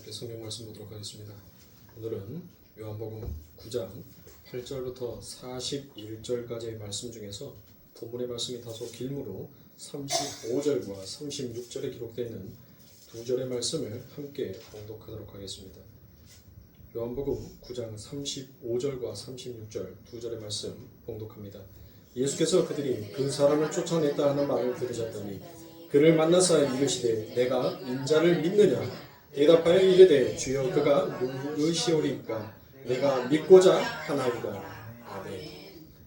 함께 성경 말씀 보도록 하겠습니다. 오늘은 요한복음 9장 8절부터 41절까지의 말씀 중에서 본문의 말씀이 다소 길므로 35절과 36절에 기록되어 있는 두 절의 말씀을 함께 봉독하도록 하겠습니다. 요한복음 9장 35절과 36절 두 절의 말씀 봉독합니다. 예수께서 그들이 그 사람을 쫓아냈다 하는 말을 들으셨더니 그를 만나사 이르시되 내가 인자를 믿느냐? 대답하여 이르되 주여 그가 누구시오리까? 내가 믿고자 하나이다. 아멘.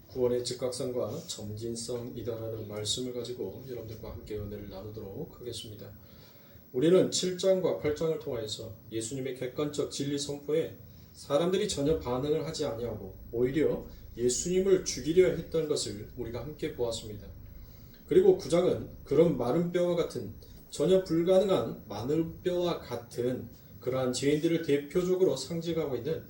구원의 즉각성과 점진성이다라는 말씀을 가지고 여러분들과 함께 은혜를 나누도록 하겠습니다. 우리는 7장과 8장을 통하여서 예수님의 객관적 진리 선포에 사람들이 전혀 반응을 하지 아니하고 오히려 예수님을 죽이려 했던 것을 우리가 함께 보았습니다. 그리고 9장은 그런 마른 뼈와 같은 전혀 불가능한 마늘뼈와 같은 그러한 죄인들을 대표적으로 상징하고 있는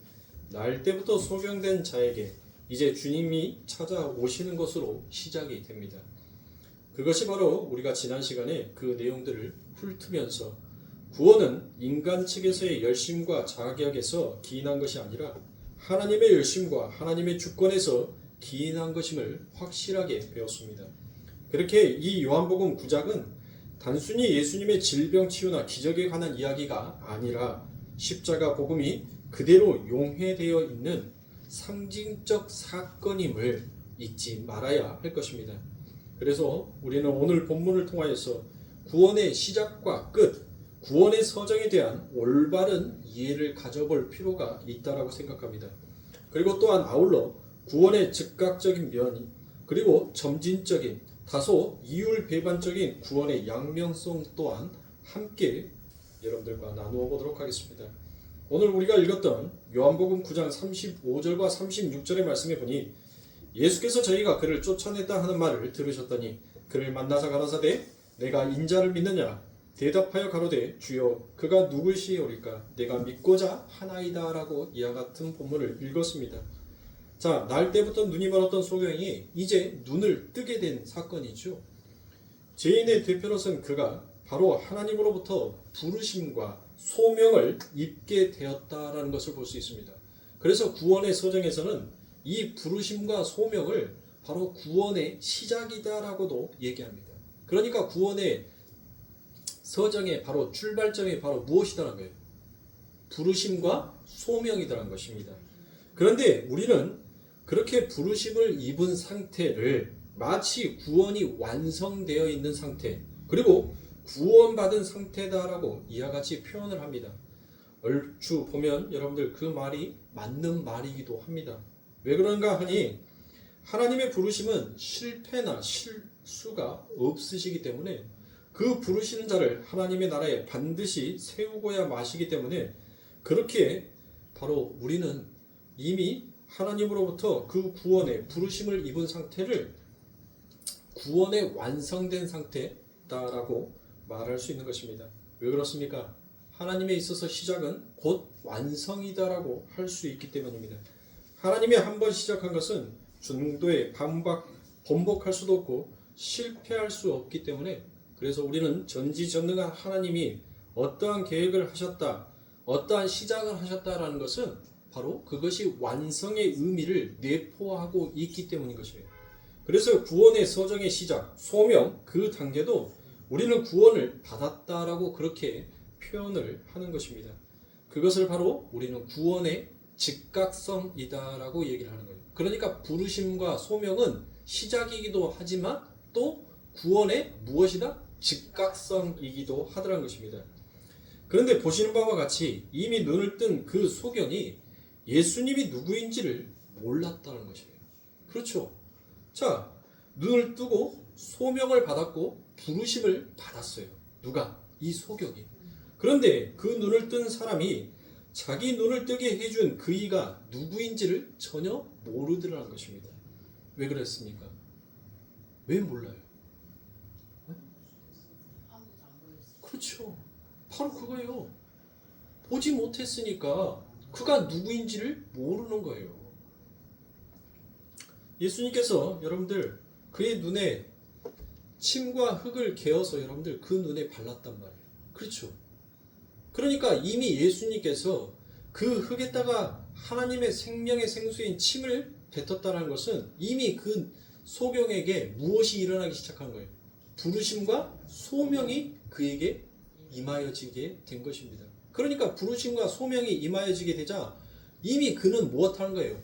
날 때부터 소경된 자에게 이제 주님이 찾아오시는 것으로 시작이 됩니다. 그것이 바로 우리가 지난 시간에 그 내용들을 훑으면서 구원은 인간 측에서의 열심과 자격에서 기인한 것이 아니라 하나님의 열심과 하나님의 주권에서 기인한 것임을 확실하게 배웠습니다. 그렇게 이 요한복음 9장은 단순히 예수님의 질병 치유나 기적에 관한 이야기가 아니라 십자가 복음이 그대로 용해되어 있는 상징적 사건임을 잊지 말아야 할 것입니다. 그래서 우리는 오늘 본문을 통하여서 구원의 시작과 끝, 구원의 서정에 대한 올바른 이해를 가져볼 필요가 있다고 생각합니다. 그리고 또한 아울러 구원의 즉각적인 면, 그리고 점진적인 다소 이율배반적인 구원의 양면성 또한 함께 여러분들과 나누어 보도록 하겠습니다. 오늘 우리가 읽었던 요한복음 9장 35절과 36절의 말씀에 보니 예수께서 저희가 그를 쫓아냈다 하는 말을 들으셨더니 그를 만나서 가라사대 내가 인자를 믿느냐? 대답하여 가로되 주여 그가 누구시오리까? 내가 믿고자 하나이다 라고 이와 같은 본문을 읽었습니다. 자, 날 때부터 눈이 멀었던 소경이 이제 눈을 뜨게 된 사건이죠. 죄인의 대표로서는 그가 바로 하나님으로부터 부르심과 소명을 입게 되었다라는 것을 볼 수 있습니다. 그래서 구원의 서정에서는 이 부르심과 소명을 바로 구원의 시작이다라고도 얘기합니다. 그러니까 구원의 서정의 바로 출발점이 바로 무엇이다라는 거예요? 부르심과 소명이다라는 것입니다. 그런데 우리는 그렇게 부르심을 입은 상태를 마치 구원이 완성되어 있는 상태, 그리고 구원받은 상태다라고 이와 같이 표현을 합니다. 얼추 보면 여러분들 그 말이 맞는 말이기도 합니다. 왜 그런가 하니 하나님의 부르심은 실패나 실수가 없으시기 때문에 그 부르시는 자를 하나님의 나라에 반드시 세우고야 마시기 때문에 그렇게 바로 우리는 이미 하나님으로부터 그 구원의 부르심을 입은 상태를 구원의 완성된 상태다라고 말할 수 있는 것입니다. 왜 그렇습니까? 하나님에 있어서 시작은 곧 완성이다라고 할 수 있기 때문입니다. 하나님이 한 번 시작한 것은 중도에 번복할 수도 없고 실패할 수 없기 때문에 그래서 우리는 전지전능한 하나님이 어떠한 계획을 하셨다, 어떠한 시작을 하셨다라는 것은 바로 그것이 완성의 의미를 내포하고 있기 때문인 것이에요. 그래서 구원의 서정의 시작, 소명 그 단계도 우리는 구원을 받았다라고 그렇게 표현을 하는 것입니다. 그것을 바로 우리는 구원의 즉각성이다라고 얘기를 하는 거예요. 그러니까 부르심과 소명은 시작이기도 하지만 또 구원의 무엇이다? 즉각성이기도 하더라는 것입니다. 그런데 보시는 바와 같이 이미 눈을 뜬 그 소경이 예수님이 누구인지를 몰랐다는 것이에요. 그렇죠? 자, 눈을 뜨고 소명을 받았고 부르심을 받았어요. 누가? 이 소경이. 그런데 그 눈을 뜬 사람이 자기 눈을 뜨게 해준 그이가 누구인지를 전혀 모르더라는 것입니다. 왜 그랬습니까? 왜 몰라요? 그렇죠. 바로 그거예요. 보지 못했으니까 그가 누구인지를 모르는 거예요. 예수님께서 여러분들 그의 눈에 침과 흙을 개어서 여러분들 그 눈에 발랐단 말이에요. 그렇죠? 그러니까 이미 예수님께서 그 흙에다가 하나님의 생명의 생수인 침을 뱉었다는 것은 이미 그 소경에게 무엇이 일어나기 시작한 거예요. 부르심과 소명이 그에게 임하여지게 된 것입니다. 그러니까 부르심과 소명이 임하여지게 되자 이미 그는 무엇하는 거예요?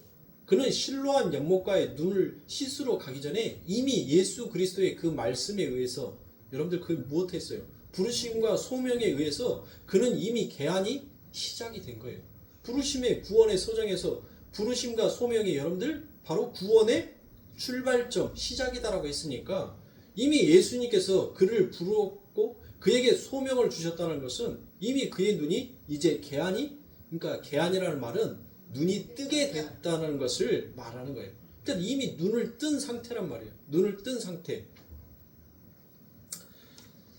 그는 실로암 연못가에 눈을 씻으러 가기 전에 이미 예수 그리스도의 그 말씀에 의해서 여러분들 그 무엇했어요? 부르심과 소명에 의해서 그는 이미 개안이 시작이 된 거예요. 부르심의 구원의 서정에서 부르심과 소명이 여러분들 바로 구원의 출발점, 시작이다라고 했으니까 이미 예수님께서 그를 부르고 그에게 소명을 주셨다는 것은 이미 그의 눈이 이제 개안이, 그러니까 개안이라는 말은 눈이 뜨게 됐다는 것을 말하는 거예요. 그러니까 이미 눈을 뜬 상태란 말이에요. 눈을 뜬 상태.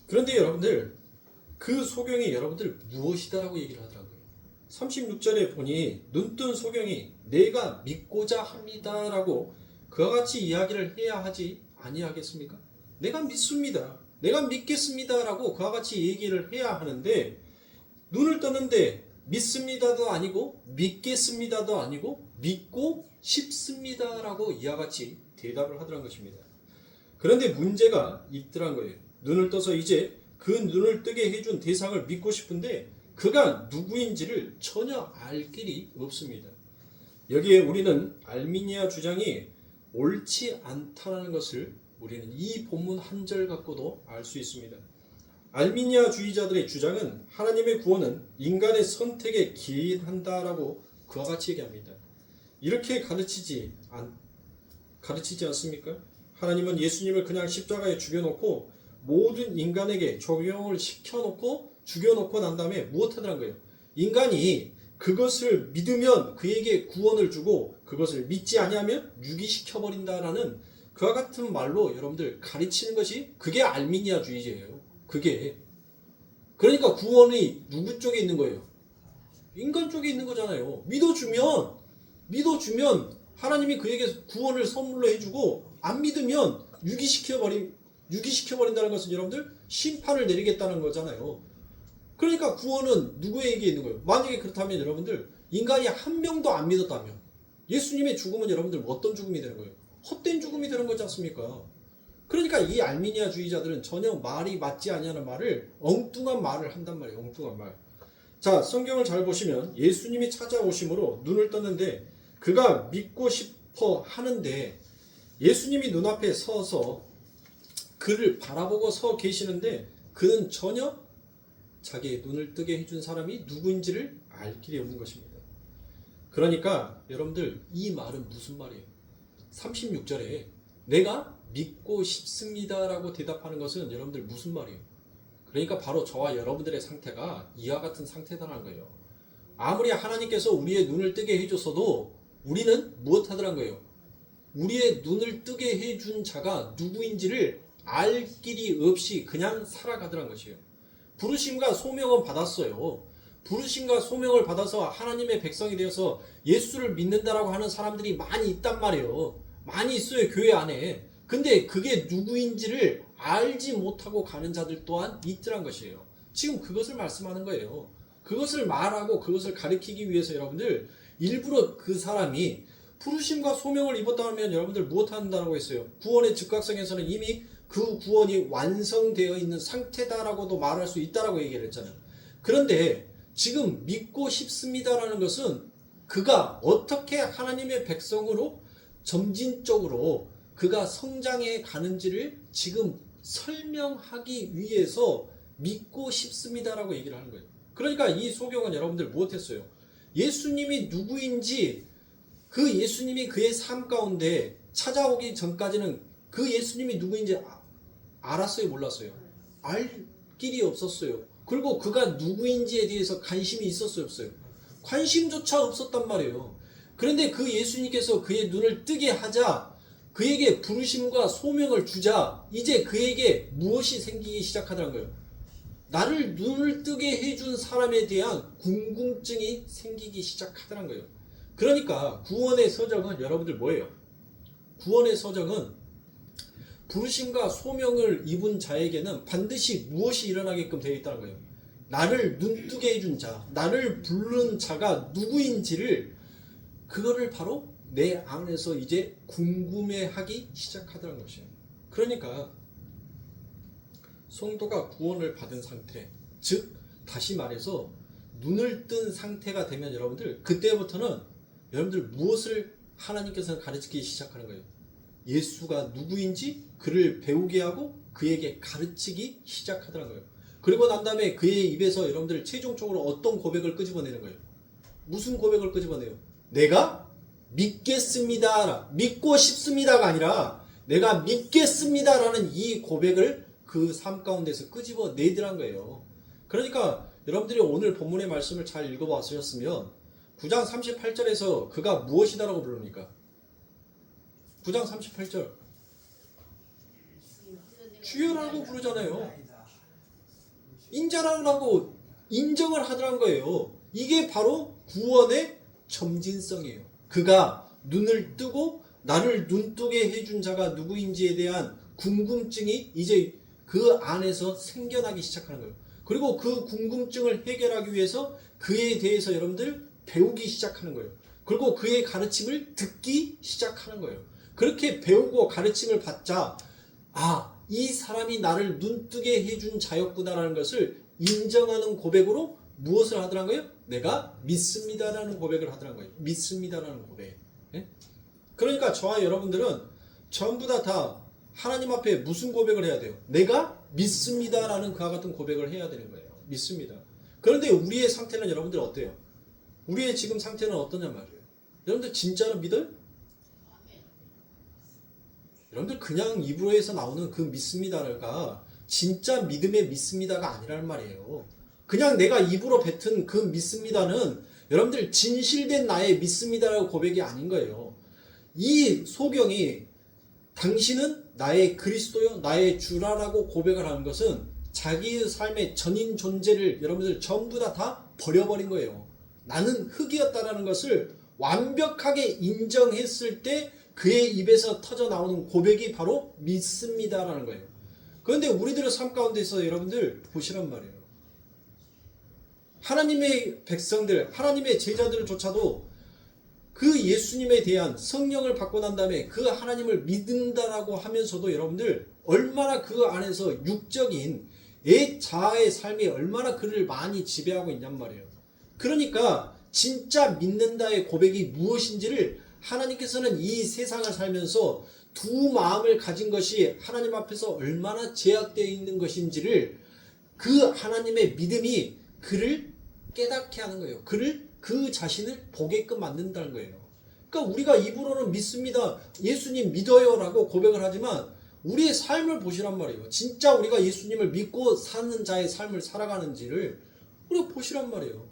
그런데 여러분들 그 소경이 여러분들 무엇이다라고 얘기를 하더라고요. 36절에 보니 눈뜬 소경이 내가 믿고자 합니다라고 그와 같이 이야기를 해야 하지 아니하겠습니까? 내가 믿습니다. 내가 믿겠습니다라고 그와 같이 얘기를 해야 하는데 눈을 떴는데 믿습니다도 아니고 믿겠습니다도 아니고 믿고 싶습니다라고 이와 같이 대답을 하더란 것입니다. 그런데 문제가 있더란 거예요. 눈을 떠서 이제 그 눈을 뜨게 해준 대상을 믿고 싶은데 그가 누구인지를 전혀 알 길이 없습니다. 여기에 우리는 알미니아 주장이 옳지 않다는 것을 우리는 이 본문 한 절 갖고도 알 수 있습니다. 알미니아 주의자들의 주장은 하나님의 구원은 인간의 선택에 기인한다라고 그와 같이 얘기합니다. 이렇게 가르치지 않습니까? 하나님은 예수님을 그냥 십자가에 죽여놓고 모든 인간에게 적용을 시켜놓고 죽여놓고 난 다음에 무엇하더란 거예요? 인간이 그것을 믿으면 그에게 구원을 주고 그것을 믿지 아니하면 유기시켜버린다라는 그와 같은 말로 여러분들 가르치는 것이 그게 알미니아주의제예요. 그게. 그러니까 구원이 누구 쪽에 있는 거예요? 인간 쪽에 있는 거잖아요. 믿어주면 하나님이 그에게 구원을 선물로 해주고 안 믿으면 유기시켜버린다는 것은 여러분들 심판을 내리겠다는 거잖아요. 그러니까 구원은 누구에게 있는 거예요? 만약에 그렇다면 여러분들 인간이 한 명도 안 믿었다면 예수님의 죽음은 여러분들 어떤 죽음이 되는 거예요? 헛된 죽음이 되는 거지 않습니까? 그러니까 이 알미니아 주의자들은 전혀 말이 맞지 않냐는 말을 엉뚱한 말을 한단 말이에요. 엉뚱한 말. 자, 성경을 잘 보시면 예수님이 찾아오심으로 눈을 떴는데 그가 믿고 싶어 하는데 예수님이 눈앞에 서서 그를 바라보고 서 계시는데 그는 전혀 자기의 눈을 뜨게 해준 사람이 누구인지를 알 길이 없는 것입니다. 그러니까 여러분들 이 말은 무슨 말이에요? 36절에 내가 믿고 싶습니다라고 대답하는 것은 여러분들 무슨 말이에요? 그러니까 바로 저와 여러분들의 상태가 이와 같은 상태다라는 거예요. 아무리 하나님께서 우리의 눈을 뜨게 해줬어도 우리는 무엇하더란 거예요? 우리의 눈을 뜨게 해준 자가 누구인지를 알 길이 없이 그냥 살아가더란 것이에요. 부르심과 소명은 받았어요. 부르심과 소명을 받아서 하나님의 백성이 되어서 예수를 믿는다라고 하는 사람들이 많이 있단 말이에요. 많이 있어요, 교회 안에. 근데 그게 누구인지를 알지 못하고 가는 자들 또한 있더란 것이에요. 지금 그것을 말씀하는 거예요. 그것을 말하고 그것을 가르치기 위해서 여러분들 일부러 그 사람이 부르심과 소명을 입었다 하면 여러분들 무엇한다고 했어요? 구원의 즉각성에서는 이미 그 구원이 완성되어 있는 상태다라고도 말할 수 있다라고 얘기를 했잖아요. 그런데 지금 믿고 싶습니다라는 것은 그가 어떻게 하나님의 백성으로 점진적으로 그가 성장해 가는지를 지금 설명하기 위해서 믿고 싶습니다라고 얘기를 하는 거예요. 그러니까 이 소경은 여러분들 무엇했어요? 예수님이 누구인지 그 예수님이 그의 삶 가운데 찾아오기 전까지는 그 예수님이 누구인지 알았어요, 몰랐어요? 알 길이 없었어요. 그리고 그가 누구인지에 대해서 관심이 있었어요, 없어요? 관심조차 없었단 말이에요. 그런데 그 예수님께서 그의 눈을 뜨게 하자 그에게 부르심과 소명을 주자 이제 그에게 무엇이 생기기 시작하더란 거예요. 나를 눈을 뜨게 해준 사람에 대한 궁금증이 생기기 시작하더란 거예요. 그러니까 구원의 서정은 여러분들 뭐예요? 구원의 서정은 부르심과 소명을 입은 자에게는 반드시 무엇이 일어나게끔 되어 있다는 거예요. 나를 눈뜨게 해준 자, 나를 부른 자가 누구인지를 그거를 바로 내 안에서 이제 궁금해하기 시작하더라는 것이에요. 그러니까 성도가 구원을 받은 상태, 즉 다시 말해서 눈을 뜬 상태가 되면 여러분들 그때부터는 여러분들 무엇을 하나님께서는 가르치기 시작하는 거예요. 예수가 누구인지 그를 배우게 하고 그에게 가르치기 시작하더라는 거예요. 그리고 난 다음에 그의 입에서 여러분들 최종적으로 어떤 고백을 끄집어내는 거예요. 무슨 고백을 끄집어내요? 내가 믿겠습니다, 믿고 싶습니다가 아니라 내가 믿겠습니다라는 이 고백을 그 삶 가운데서 끄집어내더란 거예요. 그러니까 여러분들이 오늘 본문의 말씀을 잘 읽어봤으셨으면 9장 38절에서 그가 무엇이다라고 부릅니까? 9장 38절 주여라고 부르잖아요. 인자라고 인정을 하더란 거예요. 이게 바로 구원의 점진성이에요. 그가 눈을 뜨고 나를 눈뜨게 해준 자가 누구인지에 대한 궁금증이 이제 그 안에서 생겨나기 시작하는 거예요. 그리고 그 궁금증을 해결하기 위해서 그에 대해서 여러분들 배우기 시작하는 거예요. 그리고 그의 가르침을 듣기 시작하는 거예요. 그렇게 배우고 가르침을 받자 이 사람이 나를 눈뜨게 해준 자였구나라는 것을 인정하는 고백으로 무엇을 하더란 거예요? 내가 믿습니다라는 고백을 하더란 거예요. 믿습니다라는 고백. 예? 그러니까 저와 여러분들은 전부 다 하나님 앞에 무슨 고백을 해야 돼요? 내가 믿습니다라는 그와 같은 고백을 해야 되는 거예요. 믿습니다. 그런데 우리의 상태는 여러분들 어때요? 우리의 지금 상태는 어떠냐 말이에요. 여러분들 진짜로 믿어요? 여러분들 그냥 입으로에서 나오는 그 믿습니다가 진짜 믿음의 믿습니다가 아니란 말이에요. 그냥 내가 입으로 뱉은 그 믿습니다는 여러분들 진실된 나의 믿습니다라고 고백이 아닌 거예요. 이 소경이 당신은 나의 그리스도요 나의 주라라고 고백을 하는 것은 자기의 삶의 전인 존재를 여러분들 전부 다 버려버린 거예요. 나는 흙이었다라는 것을 완벽하게 인정했을 때 그의 입에서 터져 나오는 고백이 바로 믿습니다라는 거예요. 그런데 우리들의 삶 가운데서 여러분들 보시란 말이에요. 하나님의 백성들, 하나님의 제자들조차도 그 예수님에 대한 성령을 받고 난 다음에 그 하나님을 믿는다라고 하면서도 여러분들 얼마나 그 안에서 육적인 자아의 삶이 얼마나 그를 많이 지배하고 있냔 말이에요. 그러니까 진짜 믿는다의 고백이 무엇인지를 하나님께서는 이 세상을 살면서 두 마음을 가진 것이 하나님 앞에서 얼마나 제약되어 있는 것인지를 그 하나님의 믿음이 그를 깨닫게 하는 거예요. 그 자신을 보게끔 만든다는 거예요. 그러니까 우리가 입으로는 믿습니다, 예수님 믿어요 라고 고백을 하지만 우리의 삶을 보시란 말이에요. 진짜 우리가 예수님을 믿고 사는 자의 삶을 살아가는지를 우리가 보시란 말이에요.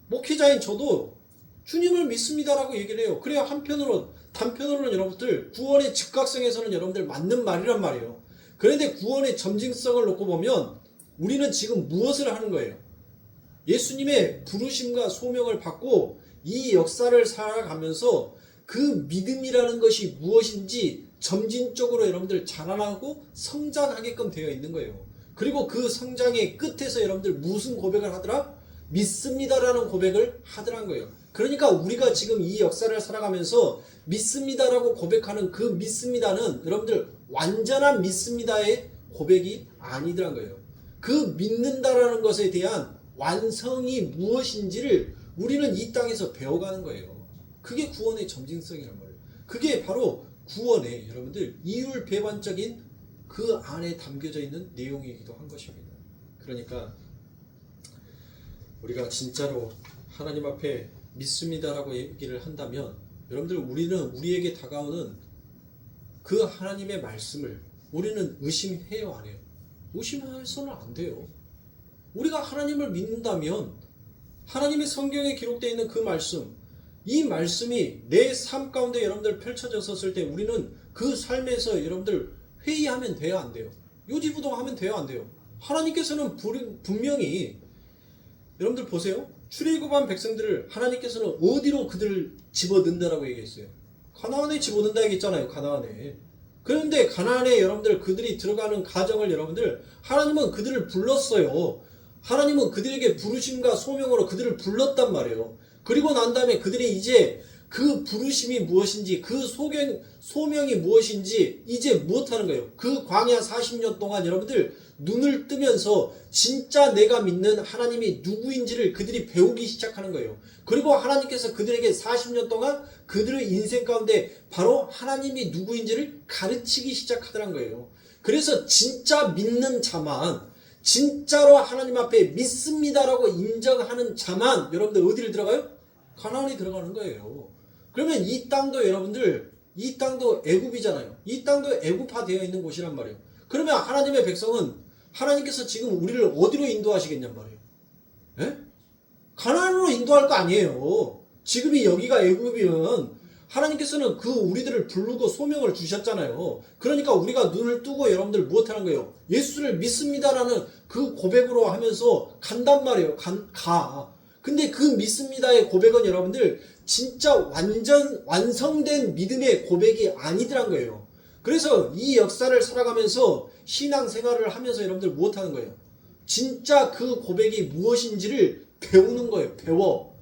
목회자인 저도 주님을 믿습니다라고 얘기를 해요. 그래야 단편으로는 여러분들 구원의 즉각성에서는 여러분들 맞는 말이란 말이에요. 그런데 구원의 점진성을 놓고 보면 우리는 지금 무엇을 하는 거예요? 예수님의 부르심과 소명을 받고 이 역사를 살아가면서 그 믿음이라는 것이 무엇인지 점진적으로 여러분들 자라나고 성장하게끔 되어 있는 거예요. 그리고 그 성장의 끝에서 여러분들 무슨 고백을 하더라? 믿습니다라는 고백을 하더란 거예요. 그러니까 우리가 지금 이 역사를 살아가면서 믿습니다라고 고백하는 그 믿습니다는 여러분들 완전한 믿습니다의 고백이 아니더란 거예요. 그 믿는다라는 것에 대한 완성이 무엇인지를 우리는 이 땅에서 배워가는 거예요. 그게 구원의 점진성이란 말이에요. 그게 바로 구원의 여러분들 이율배반적인 그 안에 담겨져 있는 내용이기도 한 것입니다. 그러니까 우리가 진짜로 하나님 앞에 믿습니다라고 얘기를 한다면 여러분들 우리는 우리에게 다가오는 그 하나님의 말씀을 우리는 의심해요, 안 해요? 의심해서는 안 돼요. 우리가 하나님을 믿는다면 하나님의 성경에 기록되어 있는 그 말씀, 이 말씀이 내 삶 가운데 여러분들 펼쳐졌을 때 우리는 그 삶에서 여러분들 회의하면 돼야 안 돼요? 요지부동하면 돼야 안 돼요? 하나님께서는 분명히 여러분들 보세요. 출애굽한 백성들을 하나님께서는 어디로 그들을 집어넣는다라고 얘기했어요? 가나안에 집어넣는다 얘기했잖아요. 가나안에. 그런데 가나안에 여러분들 그들이 들어가는 가정을 여러분들 하나님은 그들을 불렀어요. 하나님은 그들에게 부르심과 소명으로 그들을 불렀단 말이에요. 그리고 난 다음에 그들이 이제 그 부르심이 무엇인지, 그 소명이 무엇인지 이제 무엇하는 거예요? 그 광야 40년 동안 여러분들 눈을 뜨면서 진짜 내가 믿는 하나님이 누구인지를 그들이 배우기 시작하는 거예요. 그리고 하나님께서 그들에게 40년 동안 그들의 인생 가운데 바로 하나님이 누구인지를 가르치기 시작하더란 거예요. 그래서 진짜 믿는 자만, 진짜로 하나님 앞에 믿습니다라고 인정하는 자만 여러분들 어디를 들어가요? 가나안에 들어가는 거예요. 그러면 이 땅도 여러분들, 이 땅도 애굽이잖아요. 이 땅도 애굽화되어 있는 곳이란 말이에요. 그러면 하나님의 백성은 하나님께서 지금 우리를 어디로 인도하시겠냔 말이에요. 예? 가나안으로 인도할 거 아니에요. 지금이 여기가 애굽이면 하나님께서는 그 우리들을 부르고 소명을 주셨잖아요. 그러니까 우리가 눈을 뜨고 여러분들 무엇하는 거예요? 예수를 믿습니다라는 그 고백으로 하면서 간단 말이에요. 가. 근데 그 믿습니다의 고백은 여러분들 진짜 완성된 믿음의 고백이 아니더란 거예요. 그래서 이 역사를 살아가면서 신앙생활을 하면서 여러분들 무엇하는 거예요? 진짜 그 고백이 무엇인지를 배우는 거예요. 배워.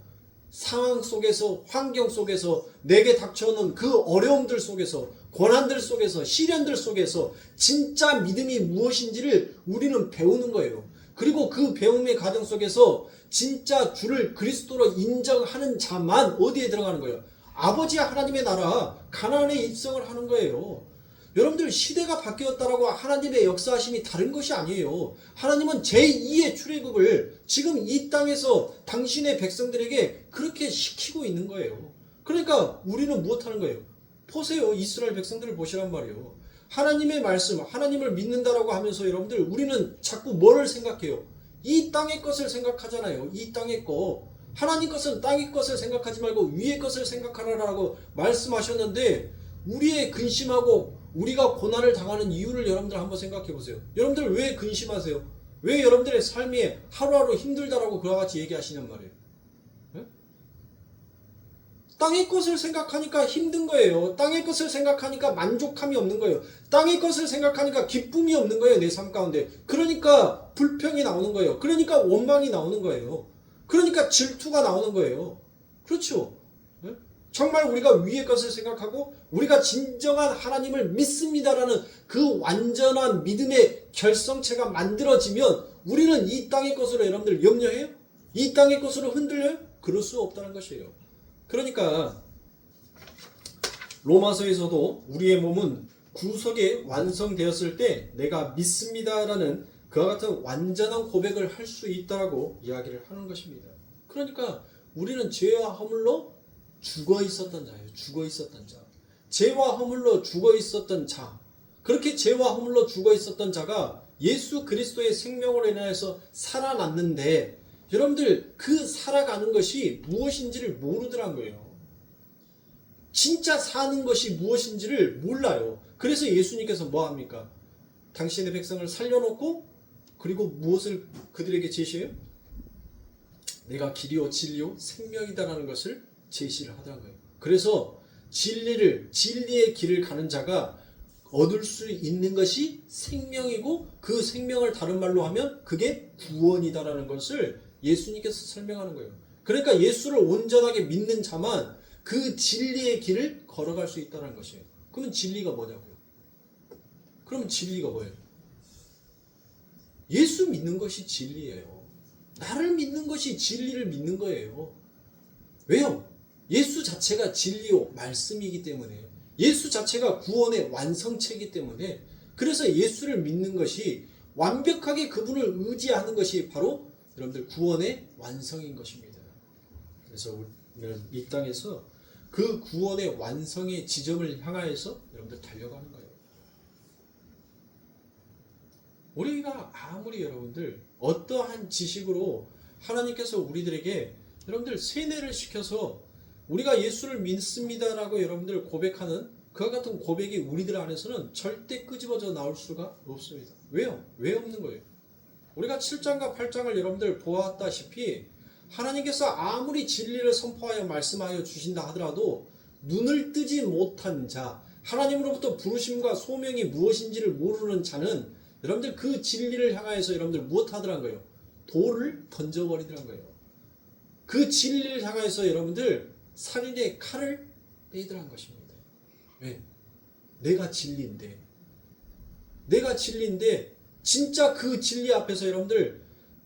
상황 속에서, 환경 속에서, 내게 닥쳐오는 그 어려움들 속에서, 고난들 속에서, 시련들 속에서 진짜 믿음이 무엇인지를 우리는 배우는 거예요. 그리고 그 배움의 과정 속에서 진짜 주를 그리스도로 인정하는 자만 어디에 들어가는 거예요? 아버지 하나님의 나라 가나안에 입성을 하는 거예요. 여러분들 시대가 바뀌었다라고 하나님의 역사하심이 다른 것이 아니에요. 하나님은 제2의 출애굽을 지금 이 땅에서 당신의 백성들에게 그렇게 시키고 있는 거예요. 그러니까 우리는 무엇하는 거예요? 보세요. 이스라엘 백성들을 보시란 말이에요. 하나님의 말씀, 하나님을 믿는다라고 하면서 여러분들 우리는 자꾸 뭐를 생각해요? 이 땅의 것을 생각하잖아요. 이 땅의 것. 하나님 것은 땅의 것을 생각하지 말고 위의 것을 생각하라라고 말씀하셨는데 우리의 근심하고 우리가 고난을 당하는 이유를 여러분들 한번 생각해 보세요. 여러분들 왜 근심하세요? 왜 여러분들의 삶이 하루하루 힘들다라고 그와 같이 얘기하시냔 말이에요. 네? 땅의 것을 생각하니까 힘든 거예요. 땅의 것을 생각하니까 만족함이 없는 거예요. 땅의 것을 생각하니까 기쁨이 없는 거예요. 내 삶 가운데. 그러니까 불평이 나오는 거예요. 그러니까 원망이 나오는 거예요. 그러니까 질투가 나오는 거예요. 그렇죠? 네? 정말 우리가 위의 것을 생각하고 우리가 진정한 하나님을 믿습니다라는 그 완전한 믿음의 결성체가 만들어지면 우리는 이 땅의 것으로 여러분들 염려해요? 이 땅의 것으로 흔들려요? 그럴 수 없다는 것이에요. 그러니까 로마서에서도 우리의 몸은 구속에 완성되었을 때 내가 믿습니다라는 그와 같은 완전한 고백을 할 수 있다고 이야기를 하는 것입니다. 그러니까 우리는 죄와 허물로 죽어 있었던 자예요. 죽어 있었던 자. 죄와 허물로 죽어 있었던 자. 그렇게 죄와 허물로 죽어 있었던 자가 예수 그리스도의 생명으로 인하여서 살아났는데 여러분들 그 살아가는 것이 무엇인지를 모르더란 거예요. 진짜 사는 것이 무엇인지를 몰라요. 그래서 예수님께서 뭐 합니까? 당신의 백성을 살려놓고 그리고 무엇을 그들에게 제시해요? 내가 길이요 진리요 생명이다라는 것을 제시를 하더란 거예요. 그래서 진리의 길을 가는 자가 얻을 수 있는 것이 생명이고 그 생명을 다른 말로 하면 그게 구원이다라는 것을 예수님께서 설명하는 거예요. 그러니까 예수를 온전하게 믿는 자만 그 진리의 길을 걸어갈 수 있다는 것이에요. 그러면 진리가 뭐냐고요? 그럼 진리가 뭐예요? 예수 믿는 것이 진리예요. 나를 믿는 것이 진리를 믿는 거예요. 왜요? 예수 자체가 진리요 말씀이기 때문에 예수 자체가 구원의 완성체이기 때문에 그래서 예수를 믿는 것이 완벽하게 그분을 의지하는 것이 바로 여러분들 구원의 완성인 것입니다. 그래서 우리는 이 땅에서 그 구원의 완성의 지점을 향하여서 여러분들 달려가는 거예요. 우리가 아무리 여러분들 어떠한 지식으로 하나님께서 우리들에게 여러분들 세뇌를 시켜서 우리가 예수를 믿습니다라고 여러분들 고백하는 그와 같은 고백이 우리들 안에서는 절대 끄집어져 나올 수가 없습니다. 왜요? 왜 없는 거예요? 우리가 7장과 8장을 여러분들 보았다시피 하나님께서 아무리 진리를 선포하여 말씀하여 주신다 하더라도 눈을 뜨지 못한 자, 하나님으로부터 부르심과 소명이 무엇인지를 모르는 자는 여러분들 그 진리를 향하여서 여러분들 무엇 하더란 거예요? 돌을 던져버리더란 거예요. 그 진리를 향해서 여러분들 살인의 칼을 빼더란 것입니다. 왜? 내가 진리인데 진짜 그 진리 앞에서 여러분들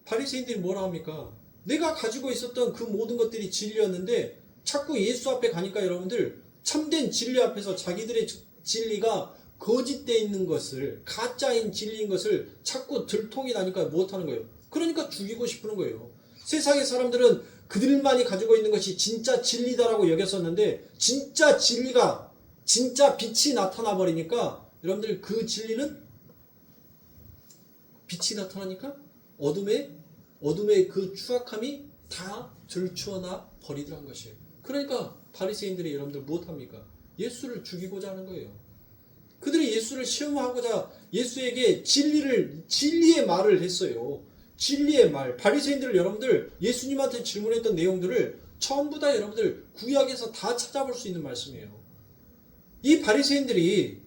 바리새인들이 뭐라 합니까? 내가 가지고 있었던 그 모든 것들이 진리였는데 자꾸 예수 앞에 가니까 여러분들 참된 진리 앞에서 자기들의 진리가 거짓되어 있는 것을, 가짜인 진리인 것을 자꾸 들통이 나니까 못하는 거예요. 그러니까 죽이고 싶은 거예요. 세상의 사람들은 그들만이 가지고 있는 것이 진짜 진리다라고 여겼었는데 진짜 진리가, 진짜 빛이 나타나 버리니까 여러분들 그 진리는, 빛이 나타나니까 어둠의 그 추악함이 다 들추어나 버리더란 것이에요. 그러니까 바리새인들이 여러분들 무엇합니까? 예수를 죽이고자 하는 거예요. 그들이 예수를 시험하고자 예수에게 진리의 말을 했어요. 진리의 말. 바리새인들 여러분들 예수님한테 질문했던 내용들을 전부 다 여러분들 구약에서 다 찾아볼 수 있는 말씀이에요. 이 바리새인들이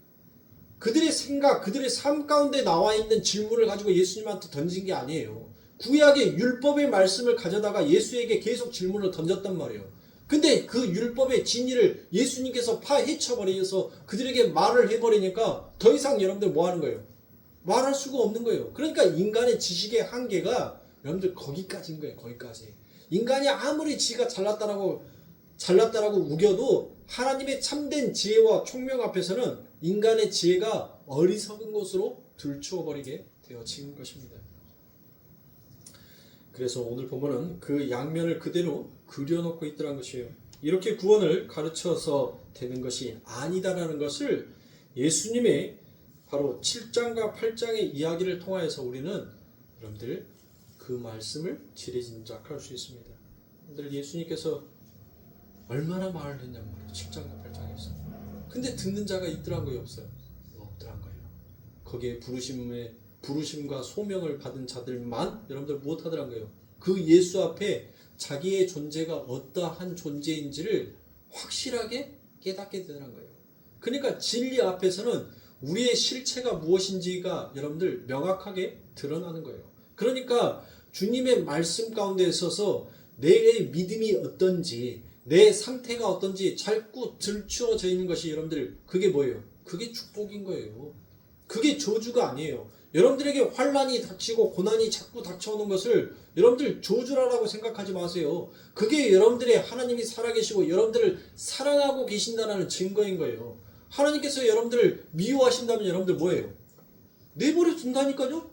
그들의 생각, 그들의 삶 가운데 나와 있는 질문을 가지고 예수님한테 던진 게 아니에요. 구약의 율법의 말씀을 가져다가 예수에게 계속 질문을 던졌단 말이에요. 근데 그 율법의 진리를 예수님께서 파헤쳐버려서 그들에게 말을 해버리니까 더 이상 여러분들 뭐 하는 거예요? 말할 수가 없는 거예요. 그러니까 인간의 지식의 한계가 여러분들 거기까지인 거예요. 거기까지. 인간이 아무리 지가 잘났다라고 우겨도 하나님의 참된 지혜와 총명 앞에서는 인간의 지혜가 어리석은 것으로 들추어버리게 되어진 것입니다. 그래서 오늘 보면은 그 양면을 그대로 그려놓고 있더란 것이에요. 이렇게 구원을 가르쳐서 되는 것이 아니다라는 것을 예수님의 바로 7장과 8장의 이야기를 통하여서 우리는 여러분들 그 말씀을 지레짐작할 수 있습니다. 여러분들 예수님께서 얼마나 말을 했냔 말이에요. 7장과 8장에서. 근데 듣는 자가 있더란 거예요, 없어요? 없더란 거예요. 거기에 부르심과 소명을 받은 자들만 여러분들 무엇하더란 거예요? 그 예수 앞에 자기의 존재가 어떠한 존재인지를 확실하게 깨닫게 되더란 거예요. 그러니까 진리 앞에서는 우리의 실체가 무엇인지가 여러분들 명확하게 드러나는 거예요. 그러니까 주님의 말씀 가운데 있어서 내 믿음이 어떤지, 내 상태가 어떤지 자꾸 들추어져 있는 것이 여러분들 그게 뭐예요? 그게 축복인 거예요. 그게 저주가 아니에요. 여러분들에게 환난이 닥치고 고난이 자꾸 닥쳐오는 것을 여러분들 저주라고 생각하지 마세요. 그게 여러분들의 하나님이 살아계시고 여러분들을 사랑하고 계신다는 증거인 거예요. 하나님께서 여러분들을 미워하신다면 여러분들 뭐예요? 내버려 둔다니까요?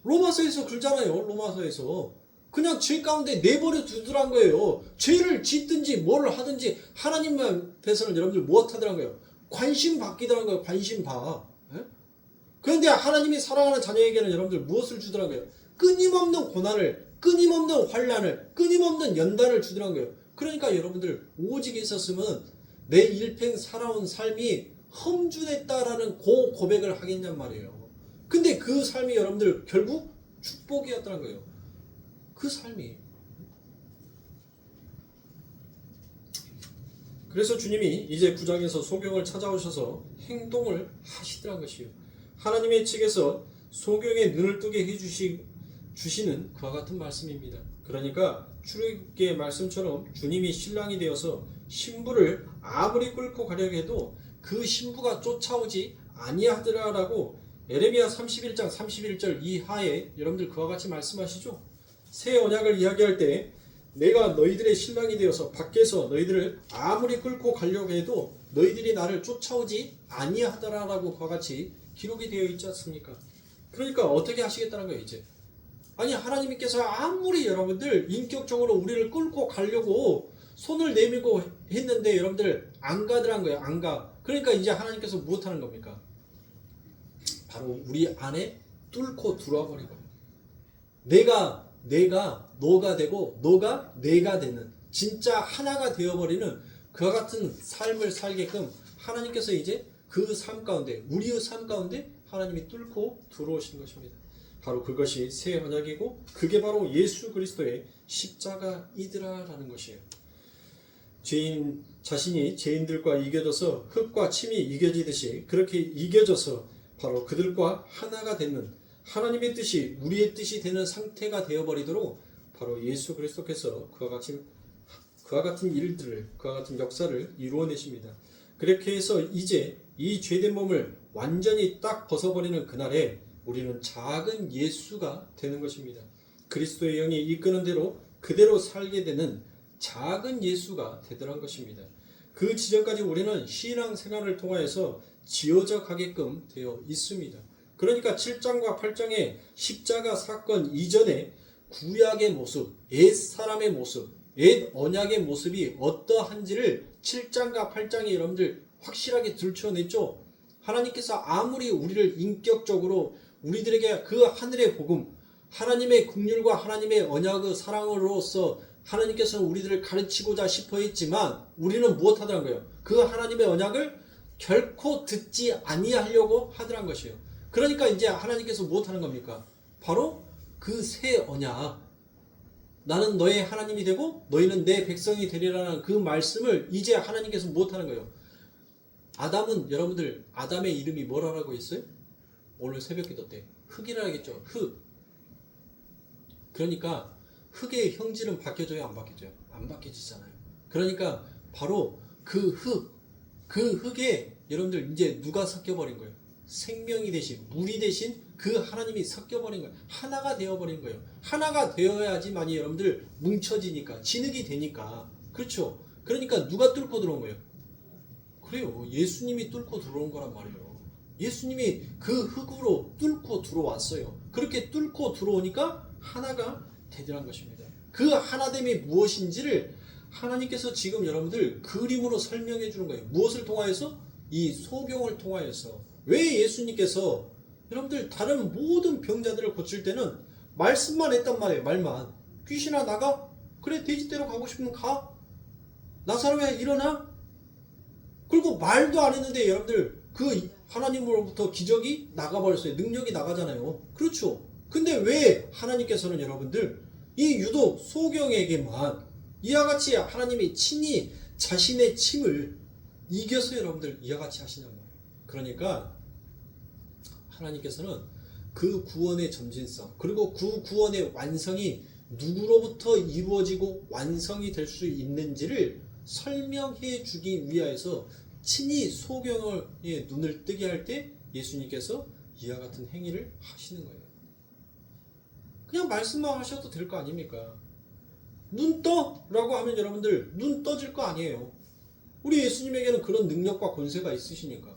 로마서에서 그러잖아요. 로마서에서. 그냥 죄 가운데 내버려 두더란 거예요. 죄를 짓든지 뭘 하든지 하나님 앞에서는 여러분들 무엇하더란 거예요? 관심 받기더란 거예요. 관심 봐. 그런데 하나님이 사랑하는 자녀에게는 여러분들 무엇을 주더란 거예요? 끊임없는 고난을, 끊임없는 환난을, 끊임없는 연단을 주더란 거예요. 그러니까 여러분들 오직 있었으면 내 일평 살아온 삶이 험준했다라는 고백을 하겠냔 말이에요. 근데 그 삶이 여러분들 결국 축복이었다는 거예요. 그 삶이. 그래서 주님이 이제 9장에서 소경을 찾아오셔서 행동을 하시더란 것이에요. 하나님의 측에서 소경의 눈을 뜨게 해주시는 그와 같은 말씀입니다. 그러니까 출애굽기의 말씀처럼 주님이 신랑이 되어서 신부를 아무리 끌고 가려고 해도 그 신부가 쫓아오지 아니하더라라고 에레미야 31장 31절 이하에 여러분들 그와 같이 말씀하시죠. 새 언약을 이야기할 때 내가 너희들의 신랑이 되어서 밖에서 너희들을 아무리 끌고 가려고 해도 너희들이 나를 쫓아오지 아니하더라라고 그와 같이 기록이 되어 있지 않습니까? 그러니까 어떻게 하시겠다는 거예요 이제. 아니 하나님께서 아무리 여러분들 인격적으로 우리를 끌고 가려고 손을 내밀고 했는데 여러분들 안 가더란 거예요. 안 가. 그러니까 이제 하나님께서 무엇하는 겁니까? 바로 우리 안에 뚫고 들어와 버리고 내가 너가 되고 너가 내가 되는 진짜 하나가 되어버리는 그와 같은 삶을 살게끔 하나님께서 이제 그 삶 가운데 우리의 삶 가운데 하나님이 뚫고 들어오신 것입니다. 바로 그것이 새 언약이고 그게 바로 예수 그리스도의 십자가이더라라는 것이에요. 자신이 죄인들과 이겨져서 흙과 침이 이겨지듯이 그렇게 이겨져서 바로 그들과 하나가 되는 하나님의 뜻이 우리의 뜻이 되는 상태가 되어버리도록 바로 예수 그리스도께서 그와 같은 일들을, 그와 같은 역사를 이루어내십니다. 그렇게 해서 이제 이 죄된 몸을 완전히 딱 벗어버리는 그날에 우리는 작은 예수가 되는 것입니다. 그리스도의 영이 이끄는 대로 그대로 살게 되는 작은 예수가 되더란 것입니다. 그 지점까지 우리는 신앙생활을 통하여서 지어져 가게끔 되어 있습니다. 그러니까 7장과 8장의 십자가 사건 이전에 구약의 모습, 옛 사람의 모습, 옛 언약의 모습이 어떠한지를 7장과 8장이 여러분들 확실하게 들춰냈죠. 하나님께서 아무리 우리를 인격적으로 우리들에게 그 하늘의 복음, 하나님의 긍휼과 하나님의 언약의 사랑으로서 하나님께서는 우리들을 가르치고자 싶어 했지만 우리는 무엇하더란 거예요? 그 하나님의 언약을 결코 듣지 아니하려고 하더란 것이에요. 그러니까 이제 하나님께서 무엇하는 겁니까? 바로 그 새 언약, 나는 너의 하나님이 되고 너희는 내 백성이 되리라는 그 말씀을 이제 하나님께서 무엇하는 거예요? 아담은 여러분들 아담의 이름이 뭐라고 했어요? 오늘 새벽기도 때 흙이라 하겠죠. 흙. 그러니까 흙의 형질은 바뀌어져요? 안 바뀌어져요? 안 바뀌어지잖아요. 그러니까 바로 그 흙에 여러분들 이제 누가 섞여버린 거예요? 생명이 되신, 물이 되신 그 하나님이 섞여버린 거예요. 하나가 되어버린 거예요. 하나가 되어야지만이 여러분들 뭉쳐지니까, 진흙이 되니까. 그렇죠? 그러니까 누가 뚫고 들어온 거예요? 그래요. 예수님이 뚫고 들어온 거란 말이에요. 예수님이 그 흙으로 뚫고 들어왔어요. 그렇게 뚫고 들어오니까 하나가 되더란 것입니다. 그 하나됨이 무엇인지를 하나님께서 지금 여러분들 그림으로 설명해 주는 거예요. 무엇을 통하여서? 이 소경을 통하여서. 왜 예수님께서 여러분들 다른 모든 병자들을 고칠 때는 말씀만 했단 말이에요. 말만. 귀신아 나가? 그래 돼지떼로 가고 싶으면 가. 나사로야 일어나? 그리고 말도 안 했는데 여러분들 그 하나님으로부터 기적이 나가버렸어요. 능력이 나가잖아요. 그렇죠. 근데 왜 하나님께서는 여러분들 이 유독 소경에게만 이와 같이 하나님이 친히 자신의 침을 이겨서 여러분들 이와 같이 하시냔 말이에요. 그러니까 하나님께서는 그 구원의 점진성 그리고 그 구원의 완성이 누구로부터 이루어지고 완성이 될 수 있는지를 설명해 주기 위하여서 친히 소경의 눈을 뜨게 할 때 예수님께서 이와 같은 행위를 하시는 거예요. 그냥 말씀만 하셔도 될 거 아닙니까? 눈 떠! 라고 하면 여러분들 눈 떠질 거 아니에요. 우리 예수님에게는 그런 능력과 권세가 있으시니까.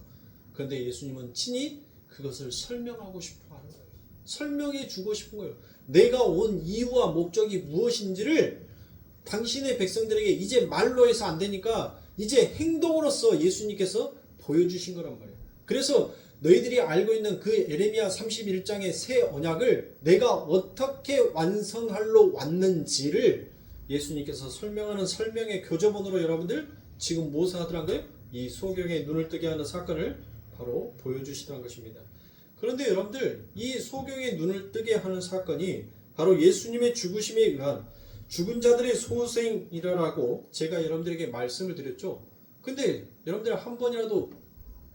그런데 예수님은 친히 그것을 설명하고 싶어 하는 거예요. 설명해 주고 싶은 거예요. 내가 온 이유와 목적이 무엇인지를 당신의 백성들에게 이제 말로 해서 안 되니까 이제 행동으로서 예수님께서 보여주신 거란 말이에요. 그래서 너희들이 알고 있는 그 에레미야 31장의 새 언약을 내가 어떻게 완성하러 왔는지를 예수님께서 설명하는 설명의 교조본으로 여러분들 지금 무엇을 하더란 거예요? 이 소경의 눈을 뜨게 하는 사건을 바로 보여주시더란 것입니다. 그런데 여러분들 이 소경의 눈을 뜨게 하는 사건이 바로 예수님의 죽으심에 의한 죽은 자들의 소생이라고 제가 여러분들에게 말씀을 드렸죠. 근데 여러분들 한 번이라도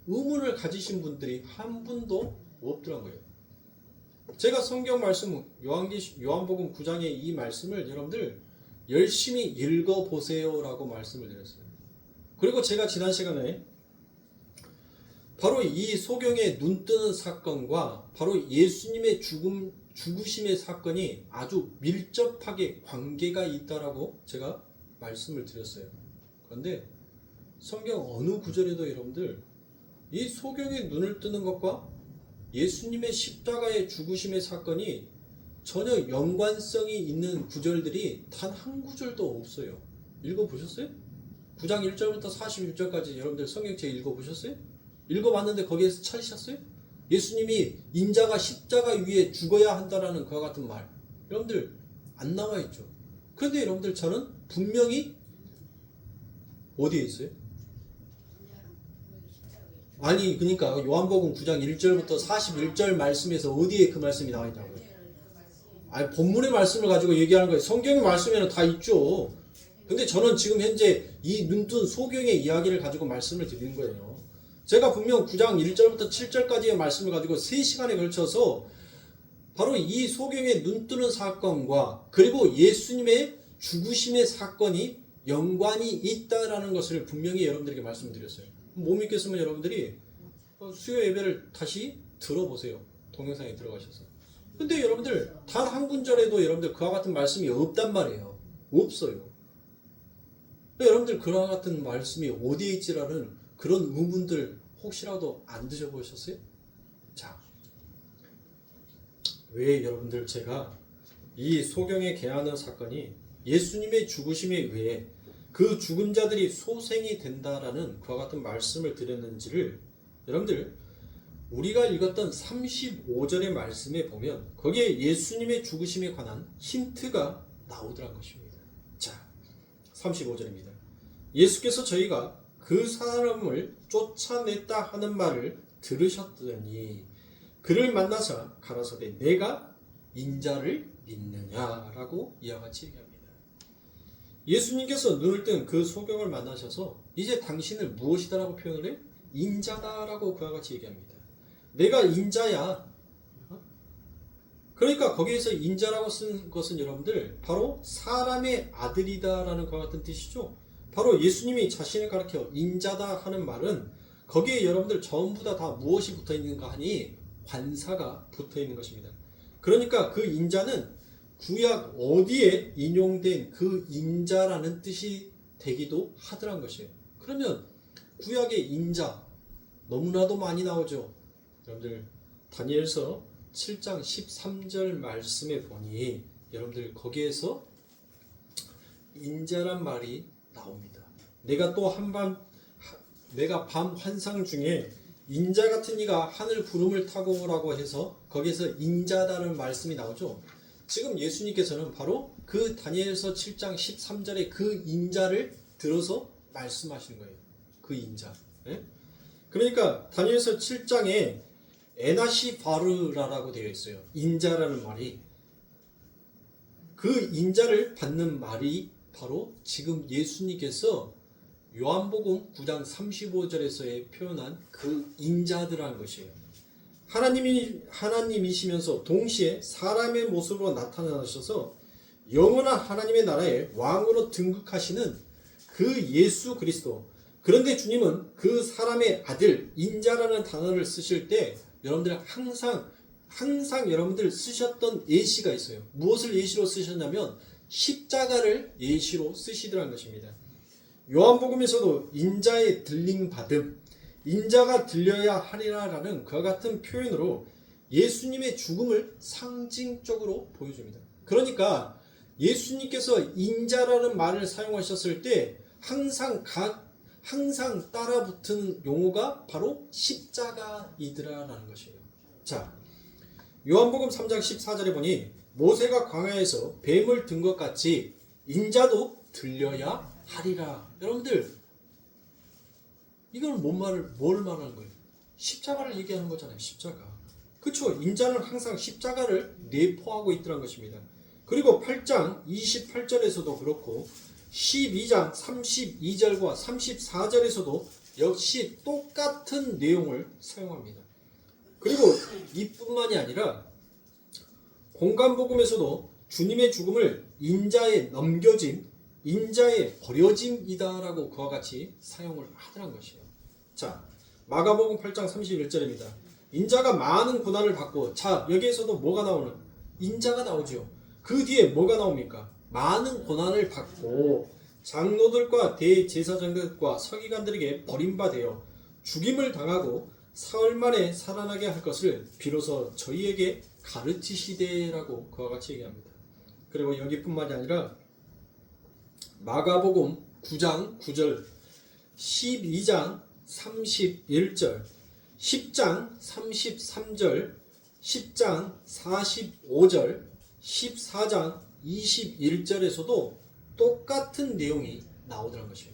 의문을 가지신 분들이 한 분도 없더란 거예요. 제가 성경 말씀 요한복음 9장의 이 말씀을 여러분들 열심히 읽어보세요 라고 말씀을 드렸어요. 그리고 제가 지난 시간에 바로 이 소경의 눈 뜨는 사건과 바로 예수님의 죽으심의 사건이 아주 밀접하게 관계가 있다라고 제가 말씀을 드렸어요. 그런데 성경 어느 구절에도 여러분들 이 소경의 눈을 뜨는 것과 예수님의 십자가의 죽으심의 사건이 전혀 연관성이 있는 구절들이 단 한 구절도 없어요. 읽어보셨어요? 9장 1절부터 41절까지 여러분들 성경책 읽어보셨어요? 읽어봤는데 거기에서 찾으셨어요? 예수님이 인자가 십자가 위에 죽어야 한다라는 그와 같은 말 여러분들 안 나와 있죠. 그런데 여러분들 저는 분명히 어디에 있어요? 아니 그러니까 요한복음 9장 1절부터 41절 말씀에서 어디에 그 말씀이 나와 있냐고요. 아니 본문의 말씀을 가지고 얘기하는 거예요. 성경의 말씀에는 다 있죠. 근데 저는 지금 현재 이 눈뜬 소경의 이야기를 가지고 말씀을 드리는 거예요. 제가 분명 9장 1절부터 7절까지의 말씀을 가지고 3시간에 걸쳐서 바로 이 소경의 눈뜨는 사건과 그리고 예수님의 죽으심의 사건이 연관이 있다라는 것을 분명히 여러분들에게 말씀드렸어요. 못 믿겠으면 여러분들이 수요 예배를 다시 들어보세요. 동영상에 들어가셔서. 근데 여러분들 단 한 군절에도 여러분들 그와 같은 말씀이 없단 말이에요. 없어요. 여러분들 그와 같은 말씀이 어디에 있지라는 그런 의문들 혹시라도 안 드셔보셨어요? 자, 왜 여러분들 제가 이 소경에 개하는 사건이 예수님의 죽으심에 의해 그 죽은 자들이 소생이 된다라는 그와 같은 말씀을 드렸는지를 여러분들 우리가 읽었던 35절의 말씀에 보면 거기에 예수님의 죽으심에 관한 힌트가 나오더란 것입니다. 자, 35절입니다. 예수께서 저희가 그 사람을 쫓아냈다 하는 말을 들으셨더니 그를 만나서 가라사대 내가 인자를 믿느냐라고 이와 같이 얘기합니다. 예수님께서 눈을 뜬 그 소경을 만나셔서 이제 당신을 무엇이다라고 표현을 해? 인자다라고 그와 같이 얘기합니다. 내가 인자야. 그러니까 거기에서 인자라고 쓴 것은 여러분들 바로 사람의 아들이다라는 것과 같은 뜻이죠. 바로 예수님이 자신을 가리켜 인자다 하는 말은 거기에 여러분들 전부 다 무엇이 붙어 있는가 하니 관사가 붙어 있는 것입니다. 그러니까 그 인자는 구약 어디에 인용된 그 인자라는 뜻이 되기도 하더란 것이에요. 그러면 구약의 인자 너무나도 많이 나오죠. 여러분들 다니엘서 7장 13절 말씀에 보니 여러분들 거기에서 인자란 말이 나옵니다. 내가 또 내가 밤 환상 중에 인자 같은 이가 하늘 구름을 타고 오라고 해서 거기에서 인자다는 말씀이 나오죠. 지금 예수님께서는 바로 그 다니엘서 7장 13절의 그 인자를 들어서 말씀하시는 거예요. 그 인자. 네? 그러니까 다니엘서 7장에 에나시 바르라라고 되어 있어요. 인자라는 말이. 그 인자를 받는 말이 바로 지금 예수님께서 요한복음 9장 35절에서 표현한 그 인자들이라는 것이에요. 하나님이시면서 동시에 사람의 모습으로 나타나셔서 영원한 하나님의 나라의 왕으로 등극하시는 그 예수 그리스도. 그런데 주님은 그 사람의 아들 인자라는 단어를 쓰실 때 여러분들 항상 여러분들 쓰셨던 예시가 있어요. 무엇을 예시로 쓰셨냐면 십자가를 예시로 쓰시더라는 것입니다. 요한복음에서도 인자의 들림 받음, 인자가 들려야 하리라라는 그와 같은 표현으로 예수님의 죽음을 상징적으로 보여줍니다. 그러니까 예수님께서 인자라는 말을 사용하셨을 때 항상 따라붙은 용어가 바로 십자가이더라라는 것이에요. 자, 요한복음 3장 14절에 보니 모세가 광야에서 뱀을 든 것 같이 인자도 들려야 하리라. 여러분들 이건 뭘 말하는 거예요? 십자가를 얘기하는 거잖아요. 십자가. 그렇죠. 인자는 항상 십자가를 내포하고 있더란 것입니다. 그리고 8장 28절에서도 그렇고 12장 32절과 34절에서도 역시 똑같은 내용을 사용합니다. 그리고 이뿐만이 아니라 공간복음에서도 주님의 죽음을 인자의 넘겨짐, 인자의 버려짐이다라고 그와 같이 사용을 하더란 것이에요. 자, 마가복음 8장 31절입니다. 인자가 많은 고난을 받고, 자, 여기에서도 뭐가 나오는? 인자가 나오죠. 그 뒤에 뭐가 나옵니까? 많은 고난을 받고 장로들과 대제사장들과 서기관들에게 버림받아 죽임을 당하고 사흘 만에 살아나게 할 것을 비로소 저희에게 가르치시되라고 그와 같이 얘기합니다. 그리고 여기뿐만이 아니라 마가복음 9장 9절, 12장 31절, 10장 33절, 10장 45절, 14장 21절에서도 똑같은 내용이 나오더란 것이에요.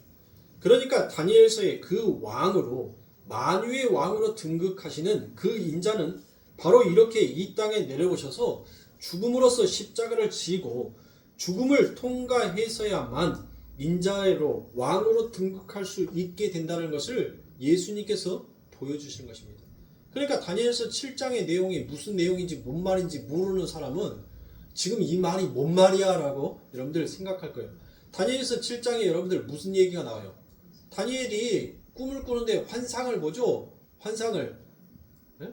그러니까 다니엘서의 그 왕으로 만유의 왕으로 등극하시는 그 인자는 바로 이렇게 이 땅에 내려오셔서 죽음으로써 십자가를 지고 죽음을 통과해서야만 인자로 왕으로 등극할 수 있게 된다는 것을 예수님께서 보여주시는 것입니다. 그러니까 다니엘서 7장의 내용이 무슨 내용인지 뭔 말인지 모르는 사람은 지금 이 말이 뭔 말이야 라고 여러분들 생각할 거예요. 다니엘서 7장에 여러분들 무슨 얘기가 나와요? 다니엘이 꿈을 꾸는데 환상을 보죠. 환상을. 네?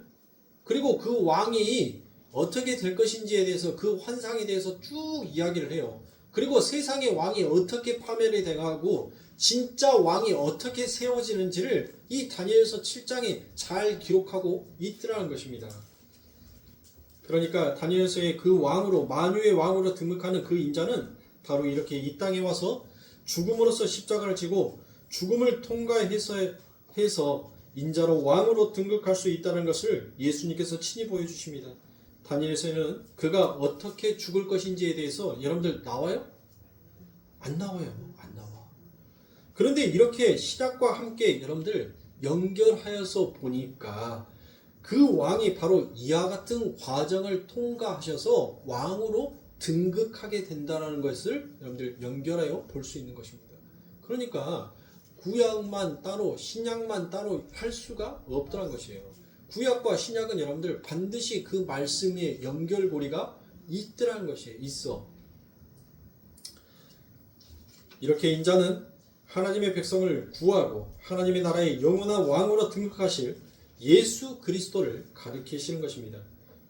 그리고 그 왕이 어떻게 될 것인지에 대해서 그 환상에 대해서 쭉 이야기를 해요. 그리고 세상의 왕이 어떻게 파멸이 돼가고 진짜 왕이 어떻게 세워지는지를 이 다니엘서 7장에 잘 기록하고 있더라는 것입니다. 그러니까 다니엘서의 그 왕으로 만유의 왕으로 등극하는 그 인자는 바로 이렇게 이 땅에 와서 죽음으로써 십자가를 지고 죽음을 통과해서 인자로 왕으로 등극할 수 있다는 것을 예수님께서 친히 보여주십니다. 다니엘서에는 그가 어떻게 죽을 것인지에 대해서 여러분들 나와요? 안 나와요. 안 나와. 그런데 이렇게 시작과 함께 여러분들 연결하여서 보니까 그 왕이 바로 이와 같은 과정을 통과하셔서 왕으로 등극하게 된다는 것을 여러분들 연결하여 볼 수 있는 것입니다. 그러니까 구약만 따로 신약만 따로 할 수가 없더란 것이에요. 구약과 신약은 여러분들 반드시 그 말씀의 연결고리가 있더라는 것이에요. 있어. 이렇게 인자는 하나님의 백성을 구하고 하나님의 나라의 영원한 왕으로 등극하실 예수 그리스도를 가리키시는 것입니다.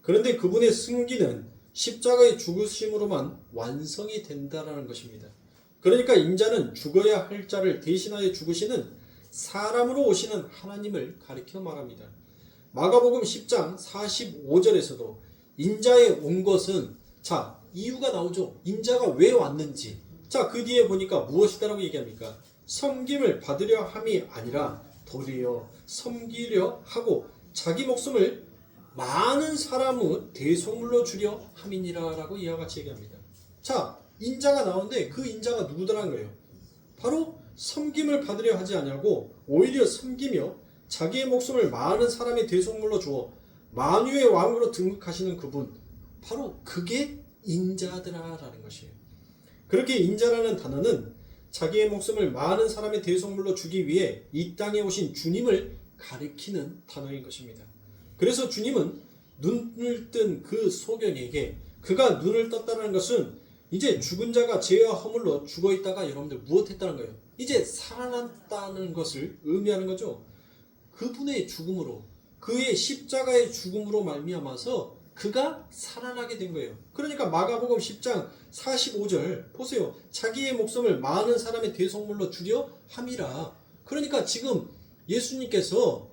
그런데 그분의 승기는 십자가의 죽으심으로만 완성이 된다는 것입니다. 그러니까 인자는 죽어야 할 자를 대신하여 죽으시는 사람으로 오시는 하나님을 가리켜 말합니다. 마가복음 10장 45절에서도 인자에 온 것은 이유가 나오죠. 인자가 왜 왔는지. 그 뒤에 보니까 무엇이다라고 얘기합니까? 섬김을 받으려 함이 아니라 도리어 섬기려 하고 자기 목숨을 많은 사람의 대속물로 주려 함이니라 라고 이와 같이 얘기합니다. 인자가 나오는데 그 인자가 누구더라는 거예요? 바로 섬김을 받으려 하지 아니하고 오히려 섬기며 자기의 목숨을 많은 사람의 대속물로 주어 만유의 왕으로 등극하시는 그분, 바로 그게 인자더라라는 것이에요. 그렇게 인자라는 단어는 자기의 목숨을 많은 사람의 대속물로 주기 위해 이 땅에 오신 주님을 가리키는 단어인 것입니다. 그래서 주님은 눈을 뜬 그 소경에게 그가 눈을 떴다는 것은 이제 죽은 자가 죄와 허물로 죽어있다가 여러분들 무엇했다는 거예요? 이제 살아났다는 것을 의미하는 거죠. 그분의 죽음으로, 그의 십자가의 죽음으로 말미암아서 그가 살아나게 된 거예요. 그러니까 마가복음 10장 45절 보세요. 자기의 목숨을 많은 사람의 대속물로 주려 함이라. 그러니까 지금 예수님께서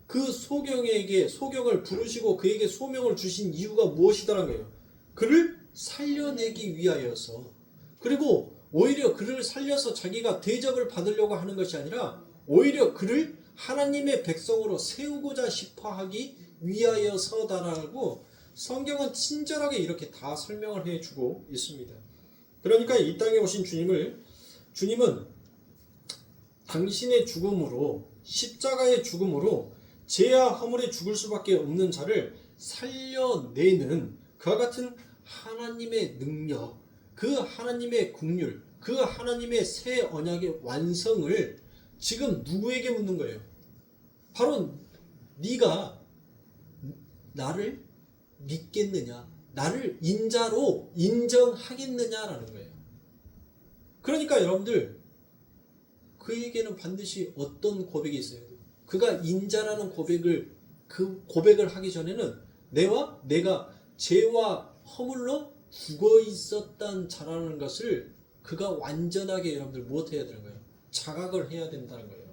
그 소경을 부르시고 그에게 소명을 주신 이유가 무엇이다라는 거예요? 그를 살려내기 위하여서. 그리고 오히려 그를 살려서 자기가 대접을 받으려고 하는 것이 아니라 오히려 그를 하나님의 백성으로 세우고자 싶어 하기 위하여서다라고 성경은 친절하게 이렇게 다 설명을 해주고 있습니다. 그러니까 이 땅에 오신 주님은 당신의 죽음으로, 십자가의 죽음으로 죄와 허물에 죽을 수밖에 없는 자를 살려내는 그와 같은 하나님의 능력, 그 하나님의 긍휼, 그 하나님의 새 언약의 완성을 지금 누구에게 묻는 거예요? 바로 네가 나를 믿겠느냐, 나를 인자로 인정하겠느냐라는 거예요. 그러니까 여러분들 그에게는 반드시 어떤 고백이 있어야 돼요. 그가 인자라는 고백을 하기 전에는 내가 죄와 허물로 죽어 있었던 자라는 것을 그가 완전하게 여러분들 무엇해야 되는 거예요? 자각을 해야 된다는 거예요.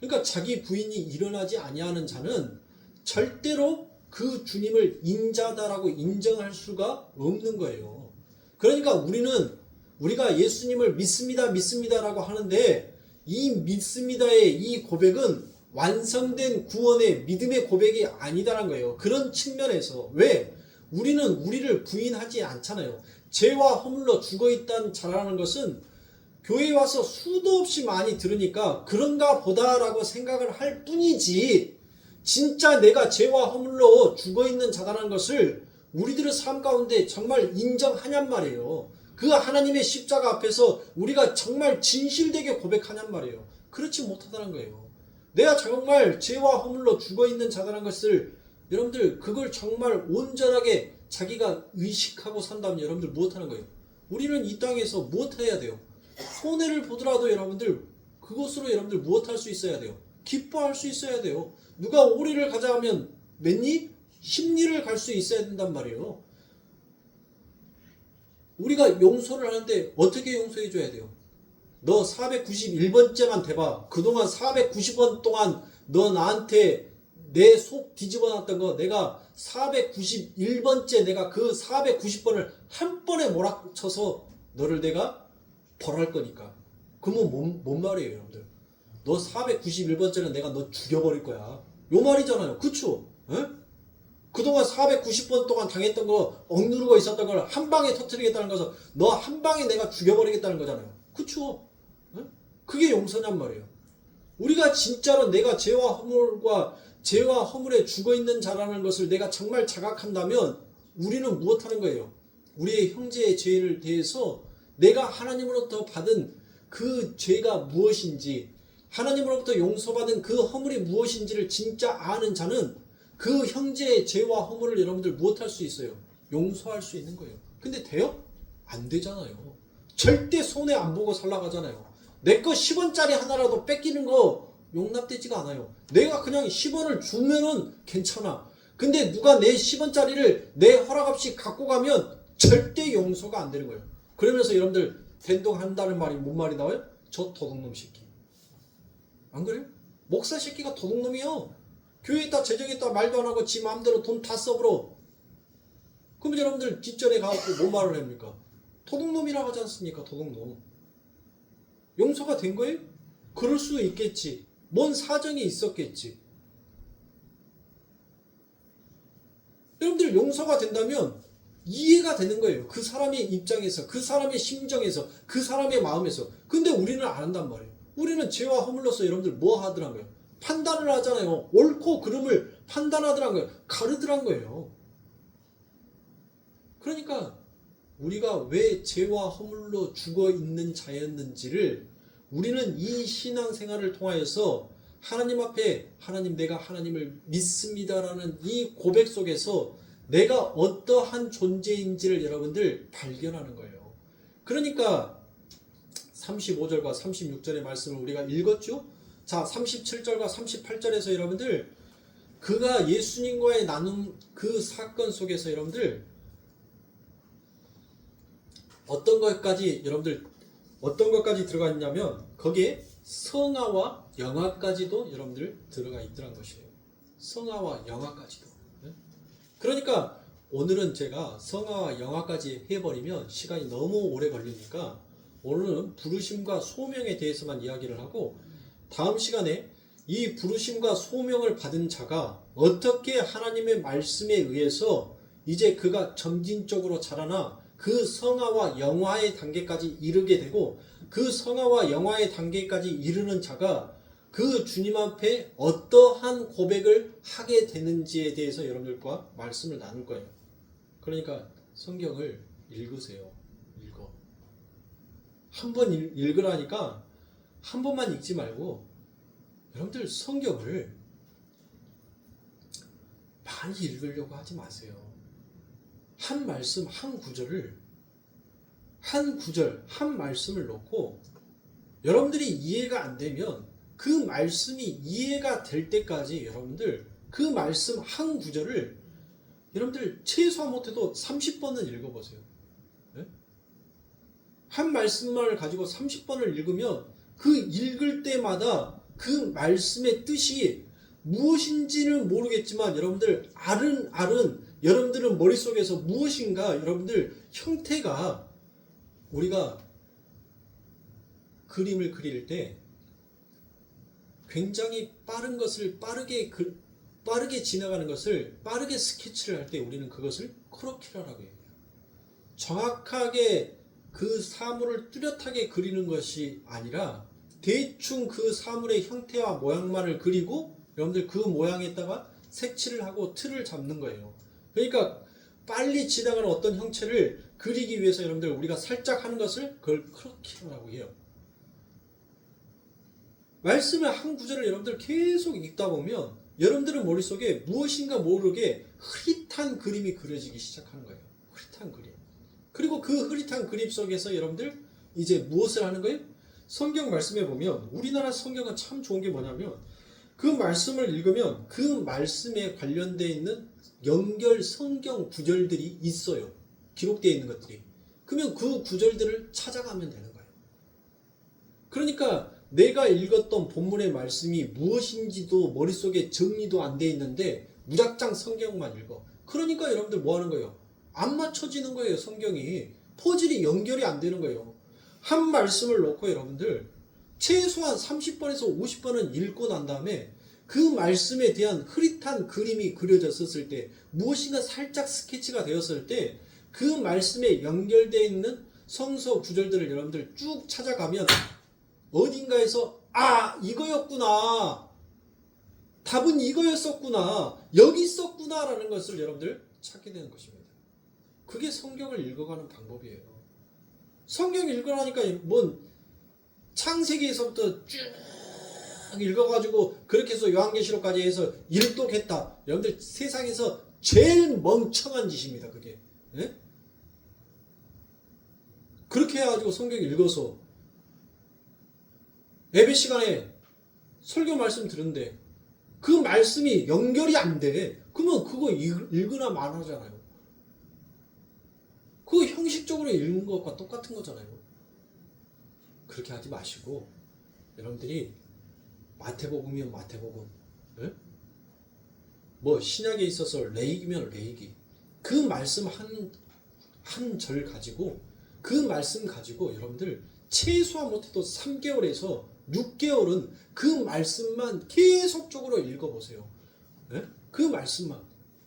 그러니까 자기 부인이 일어나지 아니하는 자는 절대로 그 주님을 인자다라고 인정할 수가 없는 거예요. 그러니까 우리가 예수님을 믿습니다라고 하는데 이 믿습니다의 이 고백은 완성된 구원의 믿음의 고백이 아니다라는 거예요. 그런 측면에서 왜? 우리는 우리를 부인하지 않잖아요. 죄와 허물로 죽어있다는 자라는 것은 교회에 와서 수도 없이 많이 들으니까 그런가 보다라고 생각을 할 뿐이지 진짜 내가 죄와 허물로 죽어있는 자다라는 것을 우리들의 삶 가운데 정말 인정하냔 말이에요. 그 하나님의 십자가 앞에서 우리가 정말 진실되게 고백하냔 말이에요. 그렇지 못하다는 거예요. 내가 정말 죄와 허물로 죽어있는 자다라는 것을 여러분들 그걸 정말 온전하게 자기가 의식하고 산다면 여러분들 무엇하는 거예요? 우리는 이 땅에서 무엇해야 돼요? 손해를 보더라도 여러분들 그것으로 여러분들 무엇할 수 있어야 돼요? 기뻐할 수 있어야 돼요. 누가 오리를 가자 하면 몇 리? 10리를 갈 수 있어야 된단 말이에요. 우리가 용서를 하는데 어떻게 용서해 줘야 돼요? 너 491번째만 대봐. 그동안 490번 동안 너 나한테 내 속 뒤집어 놨던 거 내가 491번째 내가 그 490번을 한 번에 몰아쳐서 너를 내가 벌할 거니까. 그러면 뭔 말이에요, 여러분들? 너 491번째는 내가 너 죽여버릴 거야. 요 말이잖아요. 그쵸? 에? 그동안 490번 동안 당했던 거 억누르고 있었던 걸 한 방에 터뜨리겠다는 것은 너 한 방에 내가 죽여버리겠다는 거잖아요. 그쵸? 에? 그게 용서냔 말이에요. 우리가 진짜로 내가 죄와 허물에 죽어있는 자라는 것을 내가 정말 자각한다면 우리는 무엇하는 거예요? 우리의 형제의 죄를 대해서 내가 하나님으로부터 받은 그 죄가 무엇인지 하나님으로부터 용서받은 그 허물이 무엇인지를 진짜 아는 자는 그 형제의 죄와 허물을 여러분들 무엇할 수 있어요? 용서할 수 있는 거예요. 근데 돼요? 안 되잖아요. 절대 손해 안 보고 살아가잖아요. 내 거 10원짜리 하나라도 뺏기는 거 용납되지가 않아요. 내가 그냥 10원을 주면은 괜찮아. 근데 누가 내 10원짜리를 내 허락 없이 갖고 가면 절대 용서가 안 되는 거예요. 그러면서 여러분들 된동한다는 말이 뭔 말이 나와요? 저 도둑놈 새끼. 안 그래요? 목사 새끼가 도둑놈이요. 교회 있다 재정했다 말도 안 하고 지 마음대로 돈 다 써버려. 그럼 여러분들 뒷전에 가서 뭐 말을 합니까? 도둑놈이라고 하지 않습니까? 도둑놈. 용서가 된 거예요? 그럴 수 있겠지. 뭔 사정이 있었겠지. 여러분들 용서가 된다면 이해가 되는 거예요. 그 사람의 입장에서, 그 사람의 심정에서, 그 사람의 마음에서. 근데 우리는 안 한단 말이에요. 우리는 죄와 허물로서 여러분들 뭐 하더라고요? 판단을 하잖아요. 옳고 그름을 판단하더라고요. 가르더란 거예요. 그러니까 우리가 왜 죄와 허물로 죽어 있는 자였는지를 우리는 이 신앙생활을 통하여서 하나님 앞에 하나님 내가 하나님을 믿습니다라는 이 고백 속에서 내가 어떠한 존재인지를 여러분들 발견하는 거예요. 그러니까 35절과 36절의 말씀을 우리가 읽었죠? 자, 37절과 38절에서 여러분들 그가 예수님과의 나눔 그 사건 속에서 여러분들 어떤 것까지 들어가 있냐면 거기에 성화와 영화까지도 여러분들 들어가 있더란 것이에요. 성화와 영화까지도. 그러니까 오늘은 제가 성화와 영화까지 해버리면 시간이 너무 오래 걸리니까 오늘은 부르심과 소명에 대해서만 이야기를 하고 다음 시간에 이 부르심과 소명을 받은 자가 어떻게 하나님의 말씀에 의해서 이제 그가 점진적으로 자라나 그 성화와 영화의 단계까지 이르게 되고 그 성화와 영화의 단계까지 이르는 자가 그 주님 앞에 어떠한 고백을 하게 되는지에 대해서 여러분들과 말씀을 나눌 거예요. 그러니까 성경을 읽으세요. 읽어. 한 번 읽으라니까 한 번만 읽지 말고 여러분들 성경을 많이 읽으려고 하지 마세요. 한 말씀, 한 구절, 한 말씀을 놓고 여러분들이 이해가 안 되면 그 말씀이 이해가 될 때까지 여러분들 그 말씀 한 구절을 여러분들 최소한 못해도 30번은 읽어보세요. 네? 한 말씀만을 가지고 30번을 읽으면 그 읽을 때마다 그 말씀의 뜻이 무엇인지는 모르겠지만 여러분들 여러분들은 머릿속에서 무엇인가 여러분들 형태가 우리가 그림을 그릴 때 굉장히 빠른 것을 빠르게 지나가는 것을 빠르게 스케치를 할 때 우리는 그것을 크로키라라고 해요. 정확하게 그 사물을 뚜렷하게 그리는 것이 아니라 대충 그 사물의 형태와 모양만을 그리고 여러분들 그 모양에다가 색칠을 하고 틀을 잡는 거예요. 그러니까 빨리 지나가는 어떤 형체를 그리기 위해서 여러분들 우리가 살짝 하는 것을 그걸 크로키라고 해요. 말씀의 한 구절을 여러분들 계속 읽다 보면 여러분들은 머릿속에 무엇인가 모르게 흐릿한 그림이 그려지기 시작하는 거예요. 흐릿한 그림. 그리고 그 흐릿한 그림 속에서 여러분들 이제 무엇을 하는 거예요? 성경 말씀에 보면 우리나라 성경은 참 좋은 게 뭐냐면 그 말씀을 읽으면 그 말씀에 관련되어 있는 연결 성경 구절들이 있어요. 기록되어 있는 것들이. 그러면 그 구절들을 찾아가면 되는 거예요. 그러니까 내가 읽었던 본문의 말씀이 무엇인지도 머릿속에 정리도 안 돼 있는데 무작정 성경만 읽어. 그러니까 여러분들 뭐 하는 거예요? 안 맞춰지는 거예요. 성경이. 퍼즐이 연결이 안 되는 거예요. 한 말씀을 놓고 여러분들 최소한 30번에서 50번은 읽고 난 다음에 그 말씀에 대한 흐릿한 그림이 그려졌을 때 무엇인가 살짝 스케치가 되었을 때 그 말씀에 연결되어 있는 성서 구절들을 여러분들 쭉 찾아가면 어딘가에서 이거였구나, 답은 이거였었구나, 여기 있었구나 라는 것을 여러분들 찾게 되는 것입니다. 그게 성경을 읽어가는 방법이에요. 성경 읽으라니까 뭔 창세기에서부터 쭉 읽어가지고 그렇게 해서 요한계시록까지 해서 일독했다. 여러분들 세상에서 제일 멍청한 짓입니다. 그게. 네? 그렇게 해가지고 성경 읽어서 예배 시간에 설교 말씀 들은데 그 말씀이 연결이 안 돼. 그러면 그거 읽으나 말하잖아요. 그거 형식적으로 읽는 것과 똑같은 거잖아요. 그렇게 하지 마시고 여러분들이 마태복음이면 마태복음, 네? 뭐 신약에 있어서 레위기면 레위기, 그 말씀 한 절 가지고 그 말씀 가지고 여러분들 최소한 못해도 3개월에서 6개월은 그 말씀만 계속적으로 읽어보세요. 네? 그 말씀만.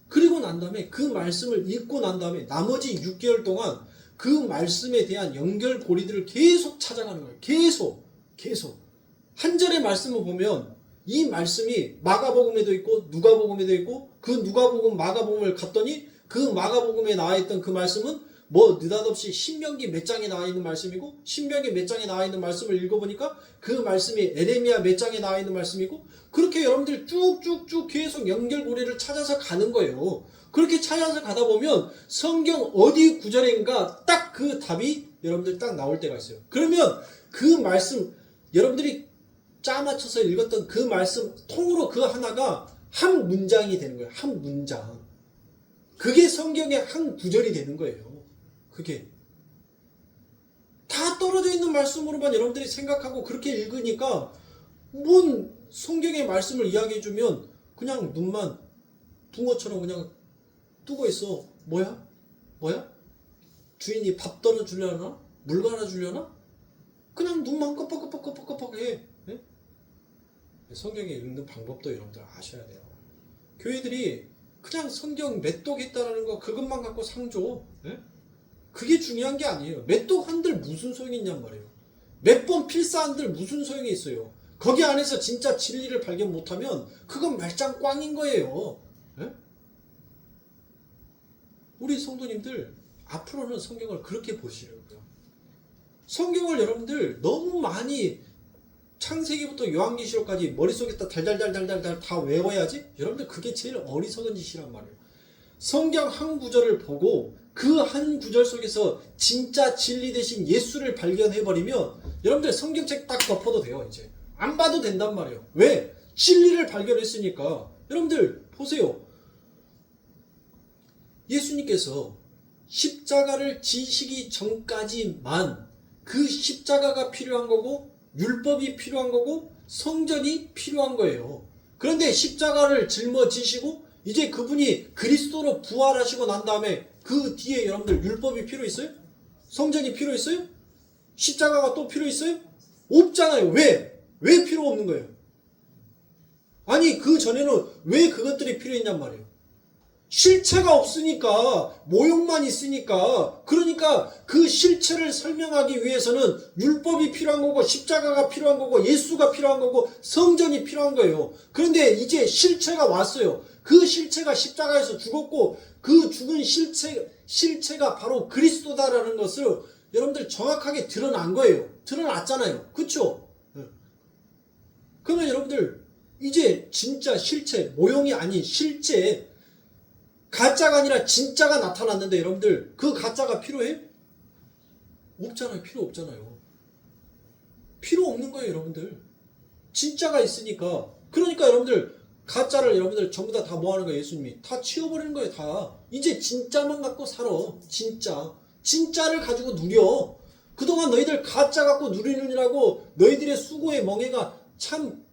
그리고 난 다음에 그 말씀을 읽고 난 다음에 나머지 6개월 동안 그 말씀에 대한 연결고리들을 계속 찾아가는 거예요. 계속. 한 절의 말씀을 보면 이 말씀이 마가복음에도 있고 누가복음에도 있고 그 누가복음 마가복음을 갔더니 그 마가복음에 나와 있던 그 말씀은 뭐 느닷없이 신명기 몇 장에 나와 있는 말씀이고 신명기 몇 장에 나와 있는 말씀을 읽어보니까 그 말씀이 에레미야 몇 장에 나와 있는 말씀이고 그렇게 여러분들 쭉쭉쭉 계속 연결고리를 찾아서 가는 거예요. 그렇게 찾아서 가다 보면 성경 어디 구절인가 딱 그 답이 여러분들 딱 나올 때가 있어요. 그러면 그 말씀 여러분들이 짜맞춰서 읽었던 그 말씀 통으로 그 하나가 한 문장이 되는 거예요. 한 문장. 그게 성경의 한 구절이 되는 거예요. 그게 다 떨어져 있는 말씀으로만 여러분들이 생각하고 그렇게 읽으니까 뭔 성경의 말씀을 이야기해주면 그냥 눈만 붕어처럼 그냥 뜨고 있어. 뭐야? 주인이 밥 떨어주려나? 물 갈아주려나? 그냥 눈만 껌뻑껌뻑해. 네? 성경에 읽는 방법도 여러분들 아셔야 돼요. 교회들이 그냥 성경 맷독했다라는 거 그것만 갖고 상조. 네? 그게 중요한 게 아니에요. 맷독 한들 무슨 소용이 있냔 말이에요. 몇 번 필사한들 무슨 소용이 있어요. 거기 안에서 진짜 진리를 발견 못하면 그건 말짱 꽝인 거예요. 네? 우리 성도님들 앞으로는 성경을 그렇게 보시려고요. 성경을 여러분들 너무 많이 창세기부터 요한계시록까지 머릿속에다 달달달달달달 다 외워야지? 여러분들 그게 제일 어리석은 짓이란 말이에요. 성경 한 구절을 보고 그 한 구절 속에서 진짜 진리 대신 예수를 발견해버리면 여러분들 성경책 딱 덮어도 돼요. 이제 안 봐도 된단 말이에요. 왜? 진리를 발견했으니까. 여러분들 보세요. 예수님께서 십자가를 지시기 전까지만 그 십자가가 필요한 거고 율법이 필요한 거고 성전이 필요한 거예요. 그런데 십자가를 짊어지시고 이제 그분이 그리스도로 부활하시고 난 다음에 그 뒤에 여러분들 율법이 필요 있어요? 성전이 필요 있어요? 십자가가 또 필요 있어요? 없잖아요. 왜? 왜 필요 없는 거예요? 아니 그 전에는 왜 그것들이 필요했냔 말이에요. 실체가 없으니까, 모형만 있으니까, 그러니까 그 실체를 설명하기 위해서는 율법이 필요한 거고 십자가가 필요한 거고 예수가 필요한 거고 성전이 필요한 거예요. 그런데 이제 실체가 왔어요. 그 실체가 십자가에서 죽었고 그 죽은 실체가 바로 그리스도다라는 것을 여러분들 정확하게 드러난 거예요. 드러났잖아요. 그쵸? 그러면 여러분들 이제 진짜 실체, 모형이 아닌 실제 가짜가 아니라 진짜가 나타났는데 여러분들 그 가짜가 필요해? 없잖아요. 필요 없잖아요. 필요 없는 거예요, 여러분들. 진짜가 있으니까. 그러니까 여러분들 가짜를 여러분들 전부 다 뭐 하는 거예요? 예수님이 다 치워버리는 거예요. 다. 이제 진짜만 갖고 살아. 진짜. 진짜를 가지고 누려. 그동안 너희들 가짜 갖고 누리느라고 너희들의 수고의 멍에가 참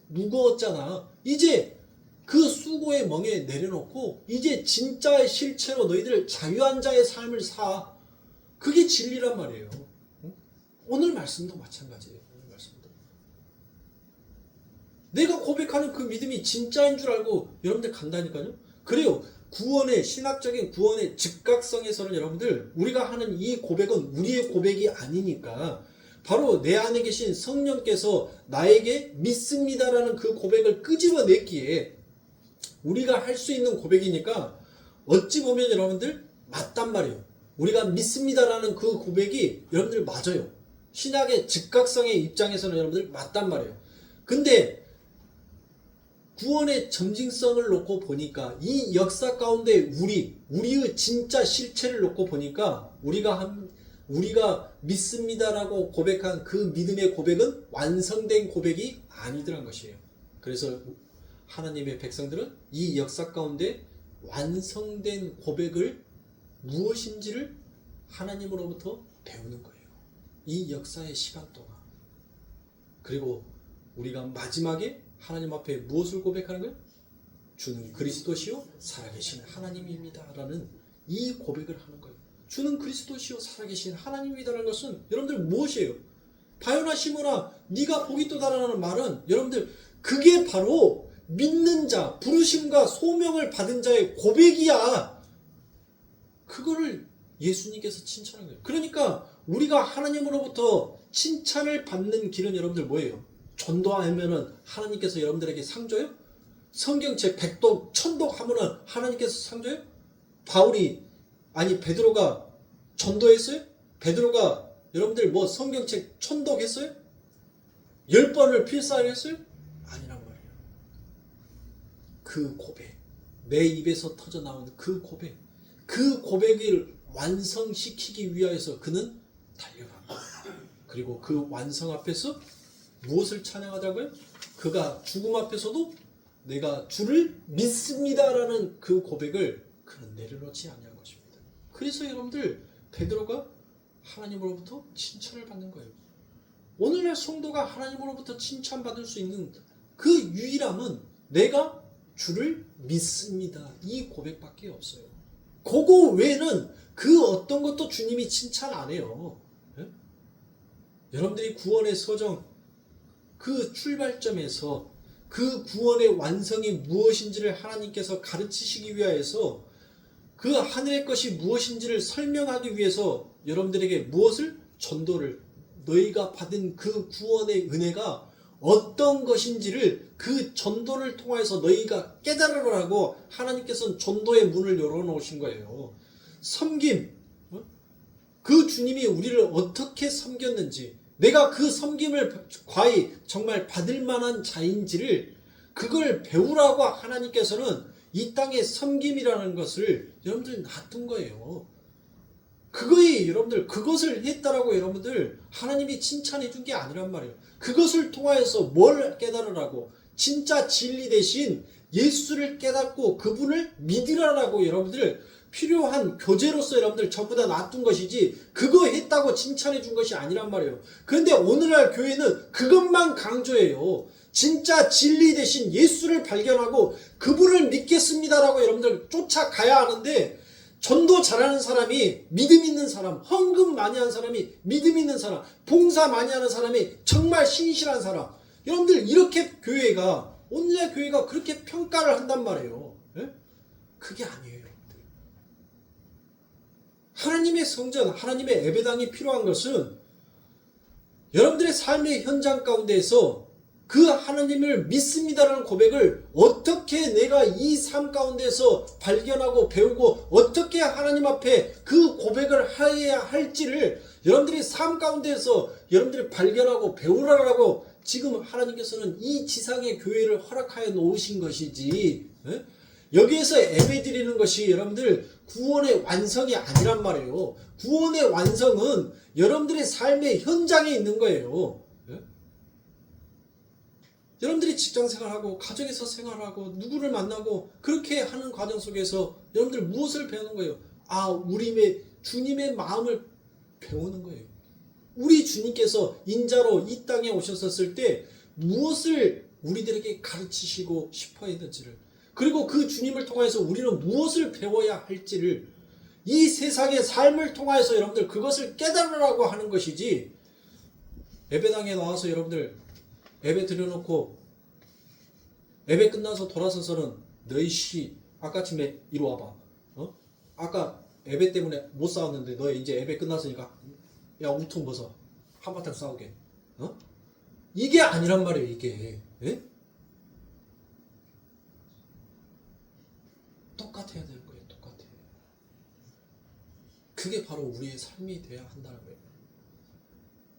무거웠잖아. 이제 그 수고의 멍에 내려놓고 이제 진짜의 실체로 너희들 자유한 자의 삶을 사. 그게 진리란 말이에요. 오늘 말씀도 마찬가지예요. 오늘 말씀도. 내가 고백하는 그 믿음이 진짜인 줄 알고 여러분들 간다니까요. 그래요. 구원의 신학적인 구원의 즉각성에서는 여러분들 우리가 하는 이 고백은 우리의 고백이 아니니까 바로 내 안에 계신 성령께서 나에게 믿습니다라는 그 고백을 끄집어냈기에 우리가 할 수 있는 고백이니까 어찌 보면 여러분들 맞단 말이에요. 우리가 믿습니다라는 그 고백이 여러분들 맞아요. 신학의 즉각성의 입장에서는 여러분들 맞단 말이에요. 근데 구원의 점진성을 놓고 보니까 이 역사 가운데 우리의 진짜 실체를 놓고 보니까 우리가 믿습니다라고 고백한 그 믿음의 고백은 완성된 고백이 아니더란 것이에요. 그래서 하나님의 백성들은 이 역사 가운데 완성된 고백을 무엇인지를 하나님으로부터 배우는 거예요. 이 역사의 시간 동안. 그리고 우리가 마지막에 하나님 앞에 무엇을 고백하는 거예요? 주는 그리스도시요 살아계신 하나님입니다 라는 이 고백을 하는 거예요. 주는 그리스도시요 살아계신 하나님이다라는 것은 여러분들 무엇이에요? 바요나 시모나 네가 복이 또다라는 말은 여러분들 그게 바로 믿는 자, 부르심과 소명을 받은 자의 고백이야. 그거를 예수님께서 칭찬한 거예요. 그러니까 우리가 하나님으로부터 칭찬을 받는 길은 여러분들 뭐예요? 전도하면은 하나님께서 여러분들에게 상 줘요? 성경책 100독, 1000독 하면은 하나님께서 상 줘요? 베드로가 전도했어요? 베드로가 여러분들 뭐 성경책 1000독 했어요? 10번을 필사를 했어요? 아니란 말이에요. 그 고백, 내 입에서 터져 나오는 그 고백, 그 고백을 완성시키기 위하여서 그는 달려갑니다. 그리고 그 완성 앞에서 무엇을 찬양하자고요? 그가 죽음 앞에서도 내가 주를 믿습니다라는 그 고백을 그는 내려놓지 아니한 것입니다. 그래서 여러분들 베드로가 하나님으로부터 칭찬을 받는 거예요. 오늘날 성도가 하나님으로부터 칭찬받을 수 있는 그 유일함은 내가 주를 믿습니다. 이 고백밖에 없어요. 그거 외에는 그 어떤 것도 주님이 칭찬 안 해요. 네? 여러분들이 구원의 서정 그 출발점에서 그 구원의 완성이 무엇인지를 하나님께서 가르치시기 위하여서 그 하늘의 것이 무엇인지를 설명하기 위해서 여러분들에게 무엇을? 전도를 너희가 받은 그 구원의 은혜가 어떤 것인지를 그 전도를 통해서 너희가 깨달으라고 하나님께서는 전도의 문을 열어놓으신 거예요. 섬김, 그 주님이 우리를 어떻게 섬겼는지 내가 그 섬김을 과히 정말 받을 만한 자인지를 그걸 배우라고 하나님께서는 이 땅의 섬김이라는 것을 여러분들 놔둔 거예요. 그거에 여러분들 그것을 했다라고 여러분들 하나님이 칭찬해 준 게 아니란 말이에요. 그것을 통하여서 뭘 깨달으라고? 진짜 진리 대신 예수를 깨닫고 그분을 믿으라라고 여러분들 필요한 교제로서 여러분들 전부 다 놔둔 것이지 그거 했다고 칭찬해 준 것이 아니란 말이에요. 그런데 오늘날 교회는 그것만 강조해요. 진짜 진리 대신 예수를 발견하고 그분을 믿겠습니다라고 여러분들 쫓아가야 하는데 전도 잘하는 사람이 믿음 있는 사람, 헌금 많이 하는 사람이 믿음 있는 사람, 봉사 많이 하는 사람이 정말 신실한 사람, 여러분들 이렇게 교회가 오늘날 교회가 그렇게 평가를 한단 말이에요. 예? 그게 아니에요. 여러분들. 하나님의 성전, 하나님의 예배당이 필요한 것은 여러분들의 삶의 현장 가운데에서 그 하나님을 믿습니다라는 고백을 어떻게 내가 이 삶 가운데서 발견하고 배우고 어떻게 하나님 앞에 그 고백을 해야 할지를 여러분들이 삶 가운데서 여러분들이 발견하고 배우라고 지금 하나님께서는 이 지상의 교회를 허락하여 놓으신 것이지, 여기에서 예배 드리는 것이 여러분들 구원의 완성이 아니란 말이에요. 구원의 완성은 여러분들의 삶의 현장에 있는 거예요. 여러분들이 직장생활하고 가정에서 생활하고 누구를 만나고 그렇게 하는 과정 속에서 여러분들 무엇을 배우는 거예요? 우리의 주님의 마음을 배우는 거예요. 우리 주님께서 인자로 이 땅에 오셨었을 때 무엇을 우리들에게 가르치시고 싶어 했는지를, 그리고 그 주님을 통해서 우리는 무엇을 배워야 할지를, 이 세상의 삶을 통해서 여러분들 그것을 깨달으라고 하는 것이지, 예배당에 나와서 여러분들 예배 드려놓고 예배 끝나서 돌아서서는 너희 아까 아침에 이리 와봐. 아까 예배 때문에 못 싸웠는데 너 이제 예배 끝났으니까 야 우통 벗어. 한바탕 싸우게. 이게 아니란 말이에요. 이게. 똑같아야 되는 거예요. 똑같아. 그게 바로 우리의 삶이 돼야 한다는 거예요.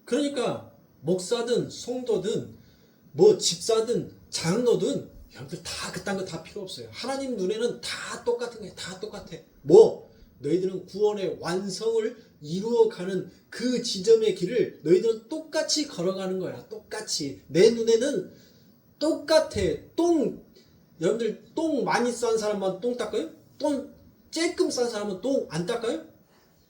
그러니까 목사든 성도든 뭐 집사든 장로든 여러분들 다 그딴 거 다 필요 없어요. 하나님 눈에는 다 똑같은 거예요. 다 똑같아. 너희들은 구원의 완성을 이루어가는 그 지점의 길을 너희들은 똑같이 걸어가는 거야. 똑같이. 내 눈에는 똑같아. 여러분들 똥 많이 싼 사람만 똥 닦아요? 똥 쬐끔 싼 사람은 똥 안 닦아요?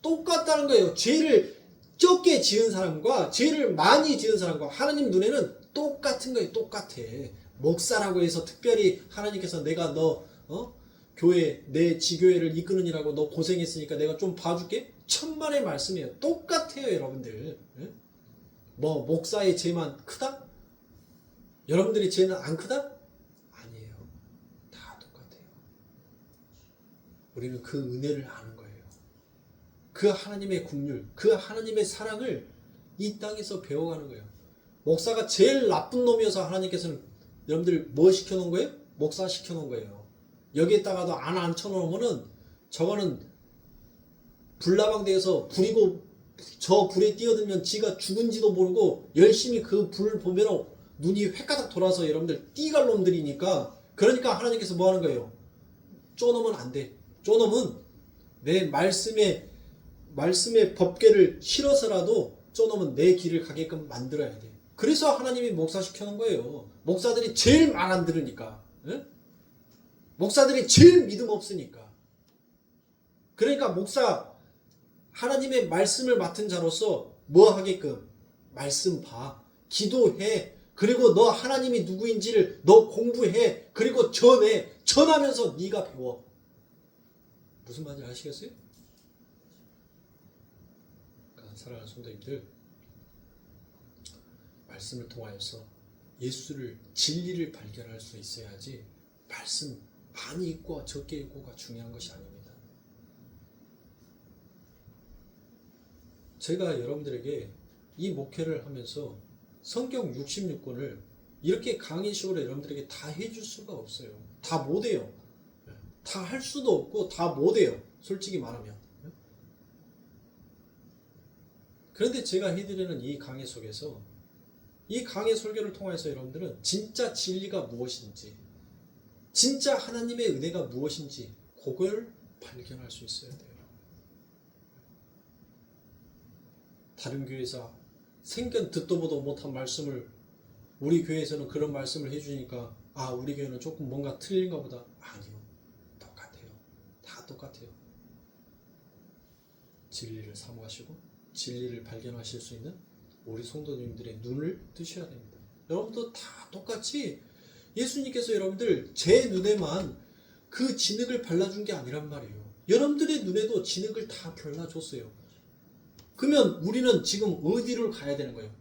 똑같다는 거예요. 죄를 적게 지은 사람과 죄를 많이 지은 사람과 하나님 눈에는 똑같은 거예요. 똑같아. 목사라고 해서 특별히 하나님께서 내가 너 교회 내 지교회를 이끄느니라고 너 고생했으니까 내가 좀 봐줄게? 천만의 말씀이에요. 똑같아요. 여러분들. 목사의 죄만 크다? 여러분들의 죄는 안 크다? 아니에요. 다 똑같아요. 우리는 그 은혜를 아는 거예요. 그 하나님의 긍휼, 그 하나님의 사랑을 이 땅에서 배워가는 거예요. 목사가 제일 나쁜 놈이어서 하나님께서는 여러분들 뭐 시켜놓은 거예요? 목사 시켜놓은 거예요. 여기에다가도 안 앉혀놓으면은 저거는 불나방대에서 불이고 저 불에 뛰어들면 지가 죽은지도 모르고 열심히 그 불을 보면 눈이 획가닥 돌아서 여러분들 띠갈 놈들이니까, 그러니까 하나님께서 뭐 하는 거예요? 쪼놓으면 안 돼. 쪼놓으면 내 말씀의 법궤를 실어서라도 쪼놓으면 내 길을 가게끔 만들어야 돼. 그래서 하나님이 목사 시켜놓은 거예요. 목사들이 제일 말 안 들으니까. 목사들이 제일 믿음 없으니까. 그러니까 하나님의 말씀을 맡은 자로서 뭐 하게끔? 말씀 봐. 기도해. 그리고 너 하나님이 누구인지를 너 공부해. 그리고 전하면서 네가 배워. 무슨 말인지 아시겠어요? 그러니까 사랑하는 성도님들, 말씀을 통하여서 예수를, 진리를 발견할 수 있어야지 말씀 많이 읽고 적게 읽고가 중요한 것이 아닙니다. 제가 여러분들에게 이 목회를 하면서 성경 66권을 이렇게 강의식으로 여러분들에게 다 해줄 수가 없어요. 다 못해요. 다 할 수도 없고 다 못해요. 솔직히 말하면. 그런데 제가 해드리는 이 강의 속에서, 이 강의 설교를 통해서 여러분들은 진짜 진리가 무엇인지, 진짜 하나님의 은혜가 무엇인지 그걸 발견할 수 있어야 돼요. 다른 교회에서 생전 듣도 보도 못한 말씀을 우리 교회에서는 그런 말씀을 해주니까 우리 교회는 조금 뭔가 틀린가 보다. 아니요. 똑같아요. 다 똑같아요. 진리를 사모하시고 진리를 발견하실 수 있는 우리 성도님들의 눈을 뜨셔야 됩니다. 여러분도 다 똑같이 예수님께서 여러분들 제 눈에만 그 진흙을 발라준 게 아니란 말이에요. 여러분들의 눈에도 진흙을 다 발라줬어요. 그러면 우리는 지금 어디로 가야 되는 거예요?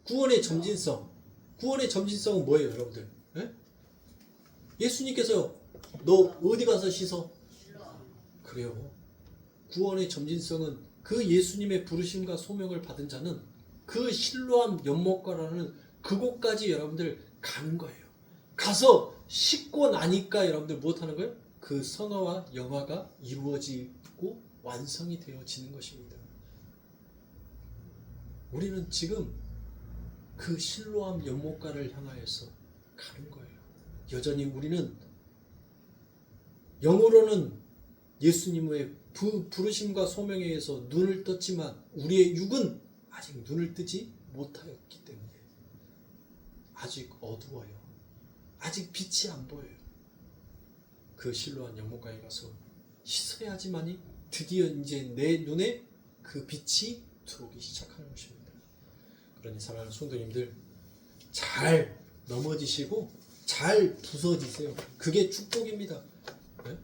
구원의 점진성. 구원의 점진성은 뭐예요, 여러분들? 예수님께서 너 어디 가서 씻어? 그래요. 구원의 점진성은 그 예수님의 부르심과 소명을 받은 자는 그 실로암 연못가라는 그곳까지 여러분들 가는 거예요. 가서 씻고 나니까 여러분들 무엇하는 거예요? 그 선화와 영화가 이루어지고 완성이 되어지는 것입니다. 우리는 지금 그 실로암 연못가를 향하여서 가는 거예요. 여전히 우리는 영으로는 예수님의 부르심과 소명에 의해서 눈을 떴지만 우리의 육은 아직 눈을 뜨지 못하였기 때문에 아직 어두워요. 아직 빛이 안 보여요. 그 실로암 연못가에 가서 씻어야지만이 드디어 이제 내 눈에 그 빛이 들어오기 시작하는 것입니다. 그러니 사랑하는 성도님들, 잘 넘어지시고 잘 부서지세요. 그게 축복입니다. 네?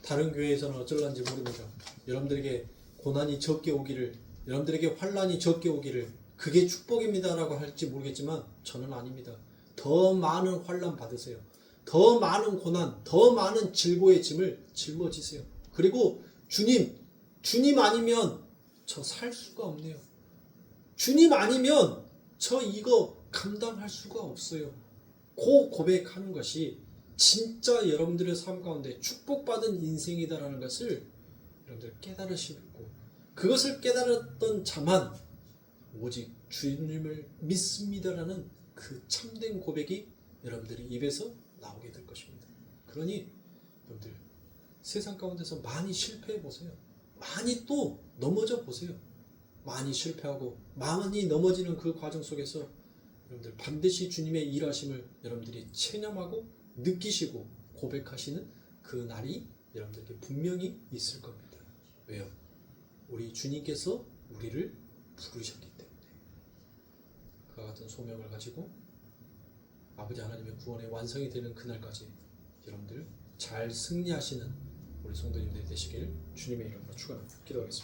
다른 교회에서는 어쩔란지 모릅니다. 여러분들에게 고난이 적게 오기를, 여러분들에게 환난이 적게 오기를, 그게 축복입니다라고 할지 모르겠지만 저는 아닙니다. 더 많은 환난 받으세요. 더 많은 고난, 더 많은 질고의 짐을 짊어지세요. 그리고 주님 아니면 저 살 수가 없네요. 주님 아니면 저 이거 감당할 수가 없어요. 그 고백하는 것이 진짜 여러분들의 삶 가운데 축복받은 인생이다라는 것을 여러분들 깨달으시고, 그것을 깨달았던 자만 오직 주님을 믿습니다라는 그 참된 고백이 여러분들의 입에서 나오게 될 것입니다. 그러니 여러분들 세상 가운데서 많이 실패해 보세요. 많이 또 넘어져 보세요. 많이 실패하고 많이 넘어지는 그 과정 속에서 여러분들 반드시 주님의 일하심을 여러분들이 체념하고 느끼시고 고백하시는 그 날이 여러분들에게 분명히 있을 겁니다. 왜요? 우리 주님께서 우리를 부르셨기 때문에. 그와 같은 소명을 가지고 아버지 하나님의 구원의 완성이 되는 그날까지 여러분들 잘 승리하시는 우리 성도님들이 되시길 주님의 이름으로 축원합니다. 기도하겠습니다.